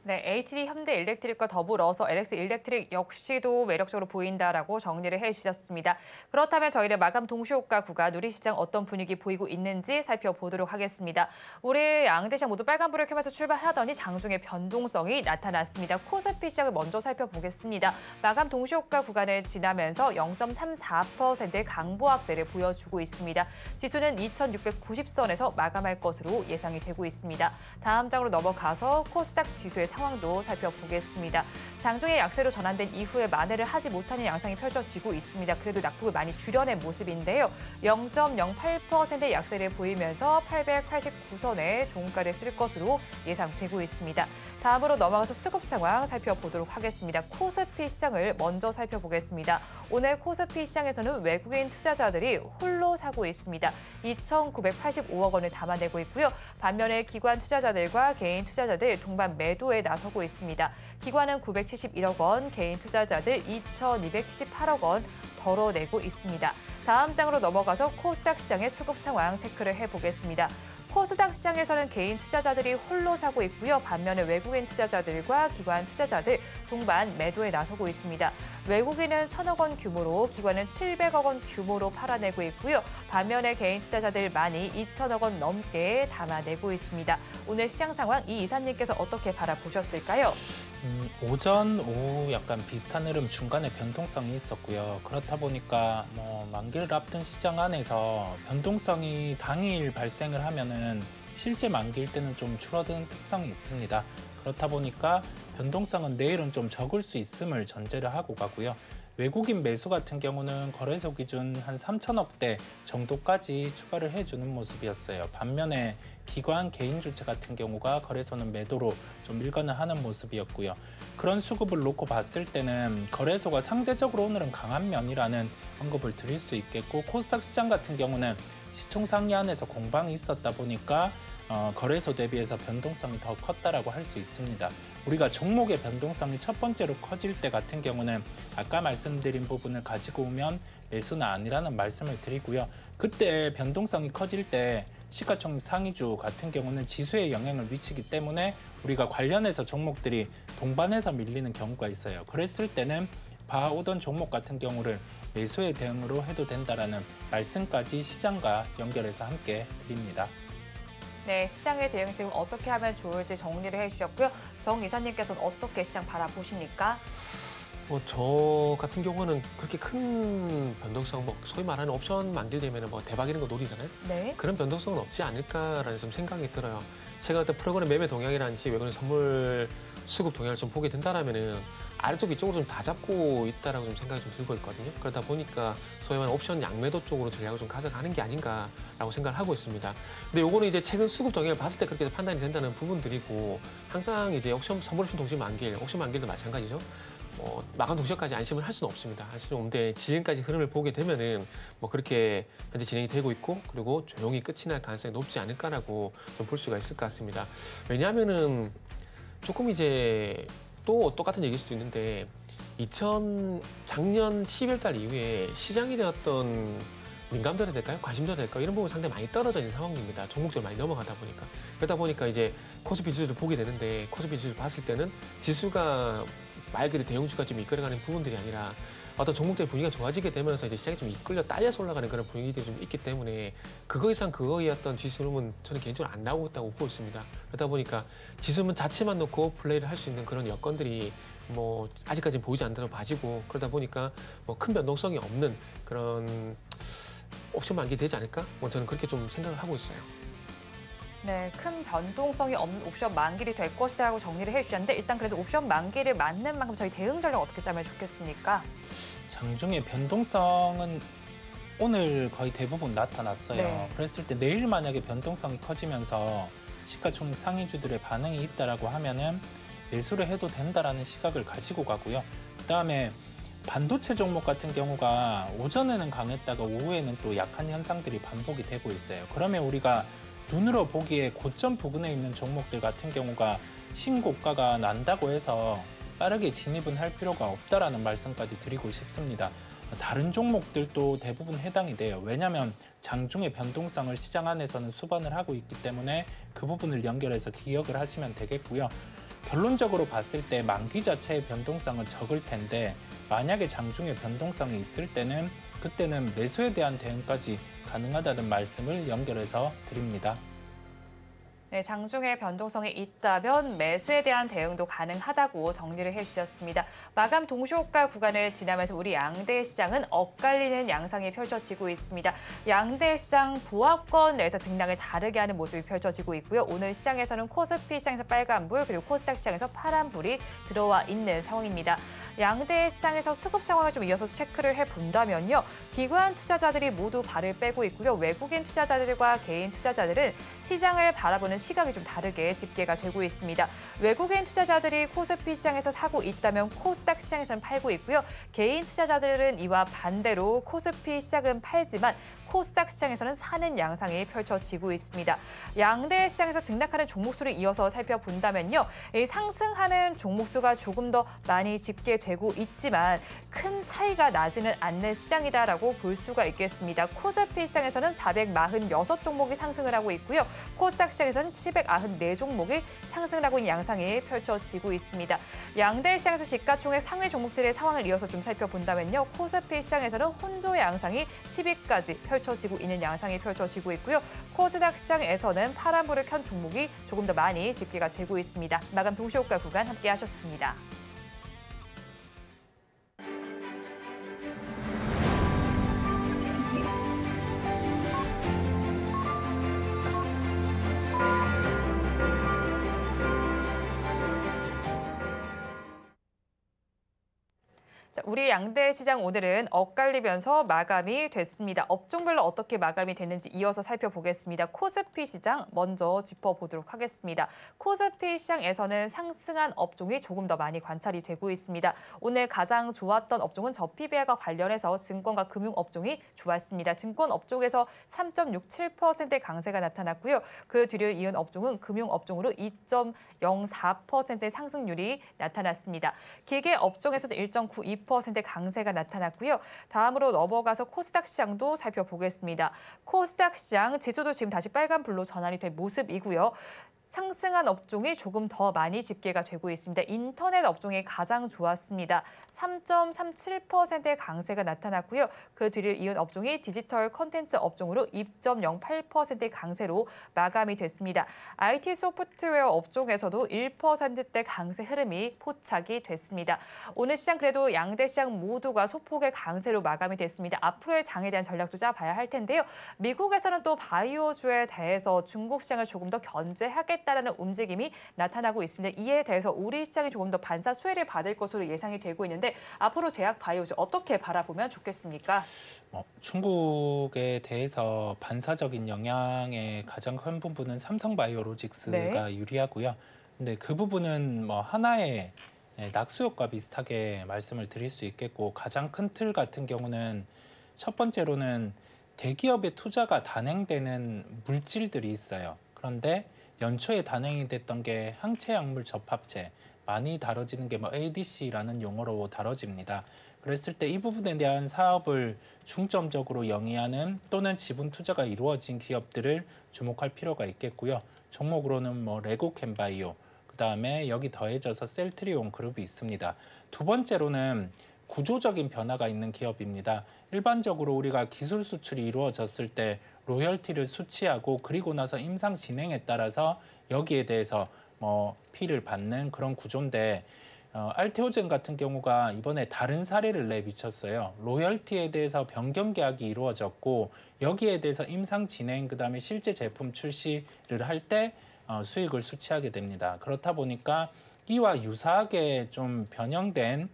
네, HD 현대일렉트릭과 더불어서 LS 일렉트릭 역시도 매력적으로 보인다라고 정리를 해주셨습니다. 그렇다면 저희는 마감 동시효과 구간 누리시장 어떤 분위기 보이고 있는지 살펴보도록 하겠습니다. 올해 양대시장 모두 빨간불을 켜면서 출발하더니 장중에 변동성이 나타났습니다. 코스피 시장을 먼저 살펴보겠습니다. 마감 동시효과 구간을 지나면서 0.34%의 강보합세를 보여주고 있습니다. 지수는 2690선에서 마감할 것으로 예상이 되고 있습니다. 다음 장으로 넘어가서 코스닥 지수의 상황도 살펴보겠습니다. 장중에 약세로 전환된 이후에 만회를 하지 못하는 양상이 펼쳐지고 있습니다. 그래도 낙폭을 많이 줄여낸 모습인데요. 0.08%의 약세를 보이면서 889선의 종가를 쓸 것으로 예상되고 있습니다. 다음으로 넘어가서 수급 상황 살펴보도록 하겠습니다. 코스피 시장을 먼저 살펴보겠습니다. 오늘 코스피 시장에서는 외국인 투자자들이 홀로 사고 있습니다. 2,985억 원을 담아내고 있고요. 반면에 기관 투자자들과 개인 투자자들 동반 매도에 나서고 있습니다. 기관은 971억 원, 개인 투자자들 2,278억 원 덜어내고 있습니다. 다음 장으로 넘어가서 코스닥 시장의 수급 상황 체크를 해보겠습니다. 코스닥 시장에서는 개인 투자자들이 홀로 사고 있고요. 반면에 외국인 투자자들과 기관 투자자들 동반 매도에 나서고 있습니다. 외국인은 1,000억 원 규모로, 기관은 700억 원 규모로 팔아내고 있고요. 반면에 개인 투자자들만이 2,000억 원 넘게 담아내고 있습니다. 오늘 시장 상황 이 이사님께서 어떻게 바라보셨을까요? 오전, 오후 약간 비슷한 흐름 중간에 변동성이 있었고요. 그렇다 보니까 만기를 앞둔 시장 안에서 변동성이 당일 발생을 하면은 실제 만기일 때는 좀 줄어드는 특성이 있습니다. 그렇다 보니까 변동성은 내일은 좀 적을 수 있음을 전제를 하고 가고요. 외국인 매수 같은 경우는 거래소 기준 한 3천억대 정도까지 추가를 해주는 모습이었어요. 반면에 기관, 개인 주체 같은 경우가 거래소는 매도로 좀 일관을 하는 모습이었고요. 그런 수급을 놓고 봤을 때는 거래소가 상대적으로 오늘은 강한 면이라는 언급을 드릴 수 있겠고, 코스닥 시장 같은 경우는 시총 상위 안에서 공방이 있었다 보니까 거래소 대비해서 변동성이 더 컸다라고 할 수 있습니다. 우리가 종목의 변동성이 첫 번째로 커질 때 같은 경우는 아까 말씀드린 부분을 가지고 오면 매수는 아니라는 말씀을 드리고요. 그때 변동성이 커질 때 시가총액 상위주 같은 경우는 지수에 영향을 미치기 때문에 우리가 관련해서 종목들이 동반해서 밀리는 경우가 있어요. 그랬을 때는 봐오던 종목 같은 경우를 매수의 대응으로 해도 된다라는 말씀까지 시장과 연결해서 함께 드립니다. 네, 시장의 대응 지금 어떻게 하면 좋을지 정리를 해주셨고요. 정 이사님께서는 어떻게 시장 바라보십니까? 저 같은 경우는 그렇게 큰 변동성, 소위 말하는 옵션 만기되면 대박이는 거 노리잖아요. 네. 그런 변동성은 없지 않을까라는 좀 생각이 들어요. 제가 어떤 프로그램 매매 동향이라든지 외국인 선물 수급 동향을 좀 보게 된다라면은 아래쪽 이쪽으로 좀 다 잡고 있다라고 좀 생각이 좀 들고 있거든요. 그러다 보니까 소위 말하는 옵션 양매도 쪽으로 전략을 좀 가져가는 게 아닌가라고 생각을 하고 있습니다. 근데 요거는 이제 최근 수급 동향을 봤을 때 그렇게 판단이 된다는 부분들이고, 항상 이제 선물 옵션 동시 만기일, 옵션 만기일도 마찬가지죠. 마감 동시까지 안심을 할 수는 없습니다. 할 수는 없는데 지금까지 흐름을 보게 되면은 그렇게 현재 진행이 되고 있고, 그리고 조용히 끝이 날 가능성이 높지 않을까라고 좀 볼 수가 있을 것 같습니다. 왜냐하면은 조금 이제 또 똑같은 얘기일 수도 있는데 작년 12월 달 이후에 시장에 대한 어떤 민감도라 될까요? 관심도라 될까요? 이런 부분 상당히 많이 떨어져 있는 상황입니다. 종목적으로 많이 넘어가다 보니까. 그러다 보니까 이제 코스피 지수를 보게 되는데, 코스피 지수를 봤을 때는 지수가 말 그대로 대형주가 좀 이끌어가는 부분들이 아니라 어떤 종목들의 분위기가 좋아지게 되면서 이제 시장이 좀 이끌려 딸려서 올라가는 그런 분위기들이 좀 있기 때문에 그거 이상 그거의 어떤 지수 흐름은 저는 개인적으로 안 나오고 있다고 보고 있습니다. 그러다 보니까 지수는 자체만 놓고 플레이를 할 수 있는 그런 여건들이 아직까지는 보이지 않는 대로 봐지고, 그러다 보니까 큰 변동성이 없는 그런 옵션 만기 되지 않을까? 저는 그렇게 좀 생각을 하고 있어요. 네, 큰 변동성이 없는 옵션 만기일이 될 것이라고 정리를 해주셨는데, 일단 그래도 옵션 만기를 맞는 만큼 저희 대응 전략 어떻게 짜면 좋겠습니까? 장중의 변동성은 오늘 거의 대부분 나타났어요. 네. 그랬을 때 내일 만약에 변동성이 커지면서 시가총액 상위주들의 반응이 있다라고 하면은 매수를 해도 된다라는 시각을 가지고 가고요. 그다음에 반도체 종목 같은 경우가 오전에는 강했다가 오후에는 또 약한 현상들이 반복이 되고 있어요. 그러면 우리가 눈으로 보기에 고점 부근에 있는 종목들 같은 경우가 신고가가 난다고 해서 빠르게 진입은 할 필요가 없다라는 말씀까지 드리고 싶습니다. 다른 종목들도 대부분 해당이 돼요. 왜냐하면 장중의 변동성을 시장 안에서는 수반을 하고 있기 때문에 그 부분을 연결해서 기억을 하시면 되겠고요. 결론적으로 봤을 때 만기 자체의 변동성은 적을 텐데, 만약에 장중에 변동성이 있을 때는 그때는 매수에 대한 대응까지 가능하다는 말씀을 연결해서 드립니다. 네, 장중에 변동성이 있다면 매수에 대한 대응도 가능하다고 정리를 해주셨습니다. 마감 동시호가 구간을 지나면서 우리 양대 시장은 엇갈리는 양상이 펼쳐지고 있습니다. 양대 시장 보합권 내에서 등락을 다르게 하는 모습이 펼쳐지고 있고요. 오늘 시장에서는 코스피 시장에서 빨간불 그리고 코스닥 시장에서 파란불이 들어와 있는 상황입니다. 양대 시장에서 수급 상황을 좀 이어서 체크를 해본다면요. 기관 투자자들이 모두 발을 빼고 있고요. 외국인 투자자들과 개인 투자자들은 시장을 바라보는 시각이 좀 다르게 집계가 되고 있습니다. 외국인 투자자들이 코스피 시장에서 사고 있다면 코스닥 시장에서는 팔고 있고요. 개인 투자자들은 이와 반대로 코스피 시장은 팔지만 코스닥 시장에서는 사는 양상이 펼쳐지고 있습니다. 양대 시장에서 등락하는 종목수를 이어서 살펴본다면요. 이 상승하는 종목수가 조금 더 많이 집계되고 있지만 큰 차이가 나지는 않는 시장이다라고 볼 수가 있겠습니다. 코스피 시장에서는 446종목이 상승을 하고 있고요. 코스닥 시장에서는 794종목이 상승을 하고 있는 양상이 펼쳐지고 있습니다. 양대 시장에서 시가총액 상위 종목들의 상황을 이어서 좀 살펴본다면요. 코스피 시장에서는 혼조 양상이 10위까지 펼쳐지고 있는 양상이 펼쳐지고 있고요. 코스닥 시장에서는 파란불을 켠 종목이 조금 더 많이 집계가 되고 있습니다. 마감 동시호가 구간 함께 하셨습니다. 자, 우리 양대 시장 오늘은 엇갈리면서 마감이 됐습니다. 업종별로 어떻게 마감이 됐는지 이어서 살펴보겠습니다. 코스피 시장 먼저 짚어보도록 하겠습니다. 코스피 시장에서는 상승한 업종이 조금 더 많이 관찰이 되고 있습니다. 오늘 가장 좋았던 업종은 저PBR과 관련해서 증권과 금융 업종이 좋았습니다. 증권 업종에서 3.67%의 강세가 나타났고요. 그 뒤를 이은 업종은 금융 업종으로 2.04%의 상승률이 나타났습니다. 기계 업종에서도 1.92%의 강세가 나타났고요. 다음으로 넘어가서 코스닥 시장도 살펴보겠습니다. 코스닥 시장 지수도 지금 다시 빨간불로 전환이 된 모습이고요. 상승한 업종이 조금 더 많이 집계가 되고 있습니다. 인터넷 업종이 가장 좋았습니다. 3.37%의 강세가 나타났고요. 그 뒤를 이은 업종이 디지털 콘텐츠 업종으로 2.08%의 강세로 마감이 됐습니다. IT 소프트웨어 업종에서도 1%대 강세 흐름이 포착이 됐습니다. 오늘 시장 그래도 양대 시장 모두가 소폭의 강세로 마감이 됐습니다. 앞으로의 장에 대한 전략도 짜봐야 할 텐데요. 미국에서는 또 바이오주에 대해서 중국 시장을 조금 더 견제하겠다는 움직임이 나타나고 있습니다. 이에 대해서 우리 시장이 조금 더 반사 수혜를 받을 것으로 예상이 되고 있는데 앞으로 제약 바이오주 어떻게 바라보면 좋겠습니까? 중국에 대해서 반사적인 영향의 가장 큰 부분은 삼성바이오로직스가 네. 유리하고요. 근데 그 부분은 하나의 낙수효과 비슷하게 말씀을 드릴 수 있겠고 가장 큰 틀 같은 경우는 첫 번째로는 대기업의 투자가 단행되는 물질들이 있어요. 그런데 연초에 단행이 됐던 게 항체약물 접합체, 많이 다뤄지는 게 ADC라는 용어로 다뤄집니다. 그랬을 때 이 부분에 대한 사업을 중점적으로 영위하는 또는 지분 투자가 이루어진 기업들을 주목할 필요가 있겠고요. 종목으로는 레고캠바이오, 그다음에 여기 더해져서 셀트리온 그룹이 있습니다. 두 번째로는 구조적인 변화가 있는 기업입니다. 일반적으로 우리가 기술 수출이 이루어졌을 때 로열티를 수취하고 그리고 나서 임상 진행에 따라서 여기에 대해서 피를 받는 그런 구조인데 알테오젠 같은 경우가 이번에 다른 사례를 내비쳤어요. 로열티에 대해서 변경 계약이 이루어졌고 여기에 대해서 임상 진행 그다음에 실제 제품 출시를 할 때 수익을 수취하게 됩니다. 그렇다 보니까 이와 유사하게 좀 변형된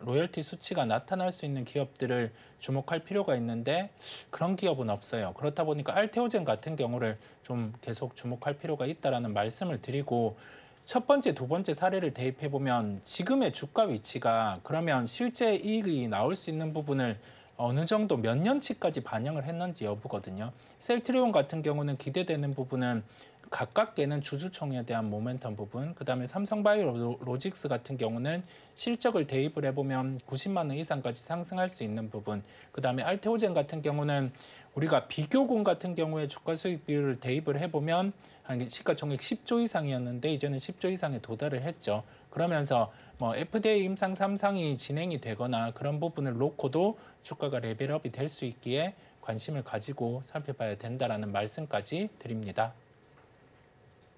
로열티 수치가 나타날 수 있는 기업들을 주목할 필요가 있는데 그런 기업은 없어요. 그렇다 보니까 알테오젠 같은 경우를 좀 계속 주목할 필요가 있다라는 말씀을 드리고 첫 번째, 두 번째 사례를 대입해 보면 지금의 주가 위치가 그러면 실제 이익이 나올 수 있는 부분을 어느 정도 몇 년치까지 반영을 했는지 여부거든요. 셀트리온 같은 경우는 기대되는 부분은 가깝게는 주주총회에 대한 모멘텀 부분, 그다음에 삼성바이오로직스 같은 경우는 실적을 대입을 해보면 90만 원 이상까지 상승할 수 있는 부분, 그다음에 알테오젠 같은 경우는 우리가 비교군 같은 경우에 주가 수익 비율을 대입을 해보면 한 시가총액 10조 이상이었는데 이제는 10조 이상에 도달을 했죠. 그러면서 FDA 임상 3상이 진행이 되거나 그런 부분을 놓고도 주가가 레벨업이 될 수 있기에 관심을 가지고 살펴봐야 된다라는 말씀까지 드립니다.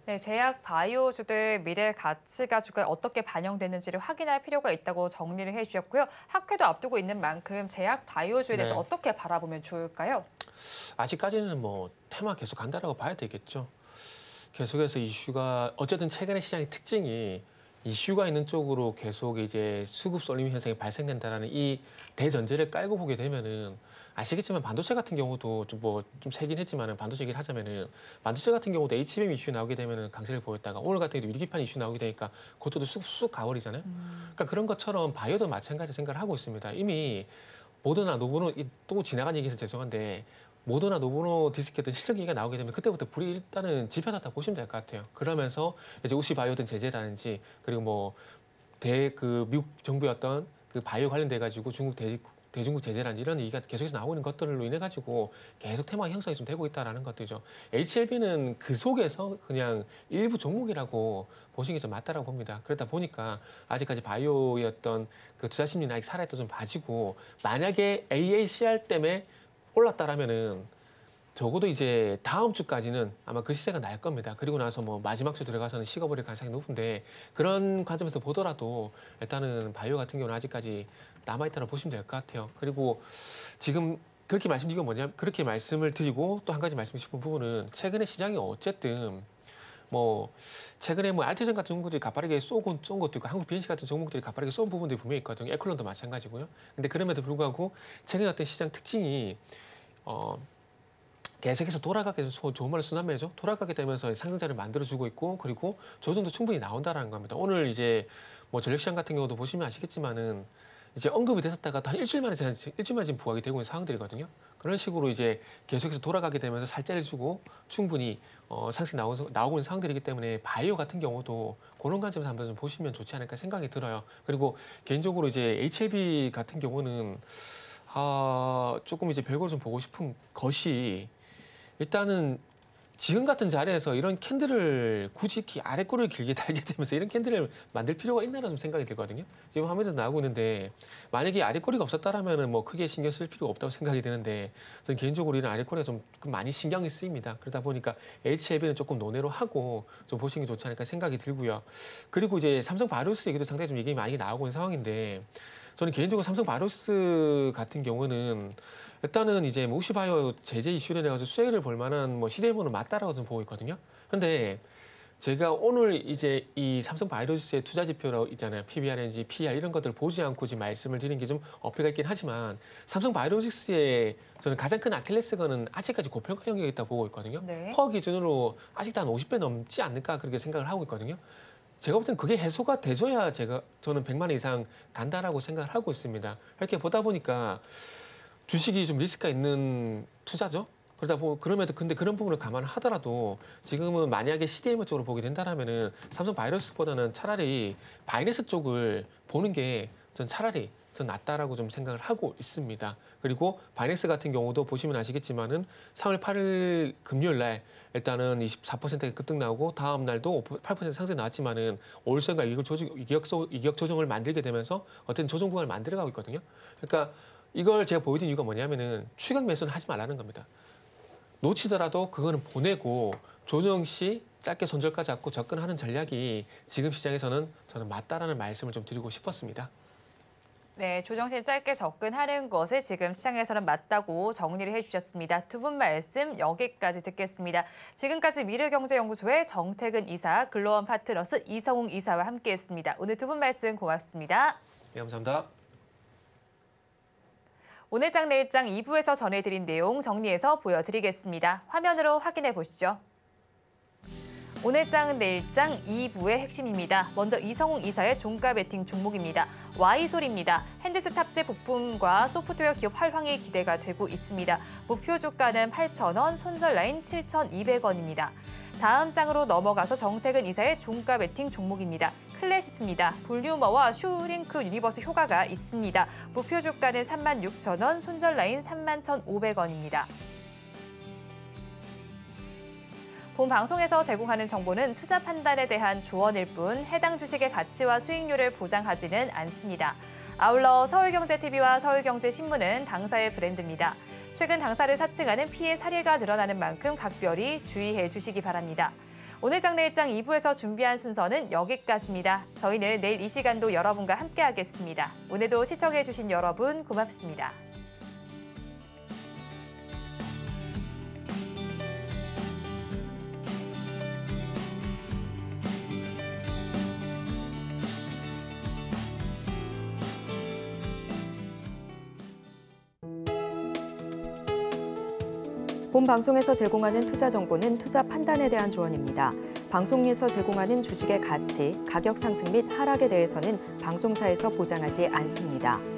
네, 제약 바이오주들 미래 가치가 주가에 어떻게 반영되는지를 확인할 필요가 있다고 정리를 해주셨고요. 학회도 앞두고 있는 만큼 제약 바이오주에 대해서 네. 어떻게 바라보면 좋을까요? 아직까지는 뭐 테마 계속 간다라고 봐야 되겠죠. 계속해서 이슈가 어쨌든 최근의 시장의 특징이 이슈가 있는 쪽으로 계속 이제 수급 쏠림 현상이 발생된다라는 이 대전제를 깔고 보게 되면은 아시겠지만 반도체 같은 경우도 좀 세긴 했지만은 반도체 얘기를 하자면은 반도체 같은 경우도 HBM 이슈 나오게 되면은 강세를 보였다가 오늘 같은 경우도 유리기판 이슈 나오게 되니까 그것도 쑥쑥 가버리잖아요. 그러니까 그런 것처럼 바이오도 마찬가지 생각을 하고 있습니다. 이미 모더나 노보노 또 지나간 얘기해서 죄송한데 모더나 노보노 디스켓은 실적 얘기가 나오게 되면 그때부터 불이 일단은 지펴졌다 보시면 될 것 같아요. 그러면서 이제 우시 바이오든 제재라든지 그리고 뭐 미국 정부의 어떤 그 바이오 관련돼 가지고 대중국 제재라든지 이런 얘기가 계속해서 나오고 있는 것들로 인해 가지고 계속 테마 형성이 좀 되고 있다라는 것들이죠. HLB는 그 속에서 그냥 일부 종목이라고 보시는 게 좀 맞다라고 봅니다. 그러다 보니까 아직까지 바이오의 어떤 그 투자 심리는 아직 살아있다 좀 봐지고 만약에 AACR 때문에 올랐다라면은 적어도 이제 다음 주까지는 아마 그 시세가 날 겁니다. 그리고 나서 뭐 마지막 주 들어가서는 식어버릴 가능성이 높은데 그런 관점에서 보더라도 일단은 바이오 같은 경우는 아직까지 남아있다고 보시면 될 것 같아요. 그리고 지금 그렇게 말씀을 드리고 또 한 가지 말씀드리고 싶은 부분은 최근에 시장이 어쨌든 뭐 최근에 뭐 알테전 같은 종목들이 가파르게 쏜 것도 있고 한국 BNC 같은 종목들이 가파르게 쏜 부분들이 분명히 있거든요. 에클론도 마찬가지고요. 근데 그럼에도 불구하고 최근에 어떤 시장 특징이 계속해서 돌아가게 돼서 좋은 말을 쓰는 매죠. 돌아가게 되면서 상승자를 만들어주고 있고 그리고 조정도 충분히 나온다라는 겁니다. 오늘 이제 뭐 전력시장 같은 경우도 보시면 아시겠지만은 이제 언급이 됐었다가 한 일주일 만에 지금 부각이 되고 있는 상황들이거든요. 그런 식으로 이제 계속해서 돌아가게 되면서 살짜를 주고 충분히 상승 나오고 있는 상황들이기 때문에 바이오 같은 경우도 그런 관점에서 한번 좀 보시면 좋지 않을까 생각이 들어요. 그리고 개인적으로 이제 HLB 같은 경우는 조금 이제 별걸 좀 보고 싶은 것이 일단은 지금 같은 자리에서 이런 캔들을 굳이 이렇게 아래 꼬리를 길게 달게 되면서 이런 캔들을 만들 필요가 있나라는 생각이 들거든요. 지금 화면에도 나오고 있는데 만약에 아래 꼬리가 없었다라면은 뭐 크게 신경 쓸 필요가 없다고 생각이 드는데 저는 개인적으로 이런 아래 꼬리가 좀 많이 신경이 쓰입니다. 그러다 보니까 HLB는 조금 논외로 하고 좀 보시는 게 좋지 않을까 생각이 들고요. 그리고 이제 삼성 바이오스 얘기도 상당히 좀 얘기 많이 나오고 있는 상황인데 저는 개인적으로 삼성 바이오스 같은 경우는 일단은 이제 뭐 우시바이오 제재 이슈로 인해 가지고 수혜를 볼 만한 뭐 CDMO는 맞다라고 좀 보고 있거든요. 근데 제가 오늘 이제 이 삼성 바이오스의 투자 지표로 있잖아요. PBR인지 PR 이런 것들을 보지 않고 지금 말씀을 드리는 게 좀 어폐가 있긴 하지만 삼성 바이오스의 저는 가장 큰 아킬레스건은 아직까지 고평가 영역에 있다고 보고 있거든요. 네. 퍼 기준으로 아직도 한 50배 넘지 않을까 그렇게 생각을 하고 있거든요. 제가 볼 때는 그게 해소가 돼줘야 저는 100만 원 이상 간다라고 생각을 하고 있습니다. 이렇게 보다 보니까 주식이 좀 리스크가 있는 투자죠. 그럼에도 근데 그런 부분을 감안하더라도 지금은 만약에 CDMO 쪽으로 보게 된다라면은 삼성 바이오스보다는 차라리 바이러스 쪽을 보는 게 전 차라리 더 낫다라고 좀 생각을 하고 있습니다. 그리고 바이러스 같은 경우도 보시면 아시겠지만은 3월 8일 금요일 날 일단은 24%가 급등 나오고 다음 날도 8% 상승 나왔지만은 올선과 이격 조정을 만들게 되면서 어떤 조정 구간을 만들어가고 있거든요. 그러니까 이걸 제가 보여드린 이유가 뭐냐면은 추격 매수는 하지 말라는 겁니다. 놓치더라도 그거는 보내고 조정 시 짧게 손절가 잡고 접근하는 전략이 지금 시장에서는 저는 맞다라는 말씀을 좀 드리고 싶었습니다. 네, 조정시 짧게 접근하는 것을 지금 시장에서는 맞다고 정리를 해주셨습니다. 두 분 말씀 여기까지 듣겠습니다. 지금까지 미르경제연구소의 정태근 이사, 글로원 파트너스 이성웅 이사와 함께했습니다. 오늘 두 분 말씀 고맙습니다. 네, 감사합니다. 오늘장 내일장 2부에서 전해드린 내용 정리해서 보여드리겠습니다. 화면으로 확인해 보시죠. 오늘장 내일장 2부의 핵심입니다. 먼저 이성웅 이사의 종가 베팅 종목입니다. Y솔입니다. 핸드셋 탑재 부품과 소프트웨어 기업 활황이 기대가 되고 있습니다. 목표 주가는 8,000원, 손절 라인 7,200원입니다. 다음 장으로 넘어가서 정태근 이사의 종가 베팅 종목입니다. 클래시스입니다. 볼류머와 슈링크 유니버스 효과가 있습니다. 목표 주가는 36,000원, 손절 라인 31,500원입니다. 본 방송에서 제공하는 정보는 투자 판단에 대한 조언일 뿐 해당 주식의 가치와 수익률을 보장하지는 않습니다. 아울러 서울경제TV와 서울경제신문은 당사의 브랜드입니다. 최근 당사를 사칭하는 피해 사례가 늘어나는 만큼 각별히 주의해 주시기 바랍니다. 오늘 장내일장 2부에서 준비한 순서는 여기까지입니다. 저희는 내일 이 시간도 여러분과 함께하겠습니다. 오늘도 시청해주신 여러분 고맙습니다. 본 방송에서 제공하는 투자 정보는 투자 판단에 대한 조언입니다. 방송에서 제공하는 주식의 가치, 가격 상승 및 하락에 대해서는 방송사에서 보장하지 않습니다.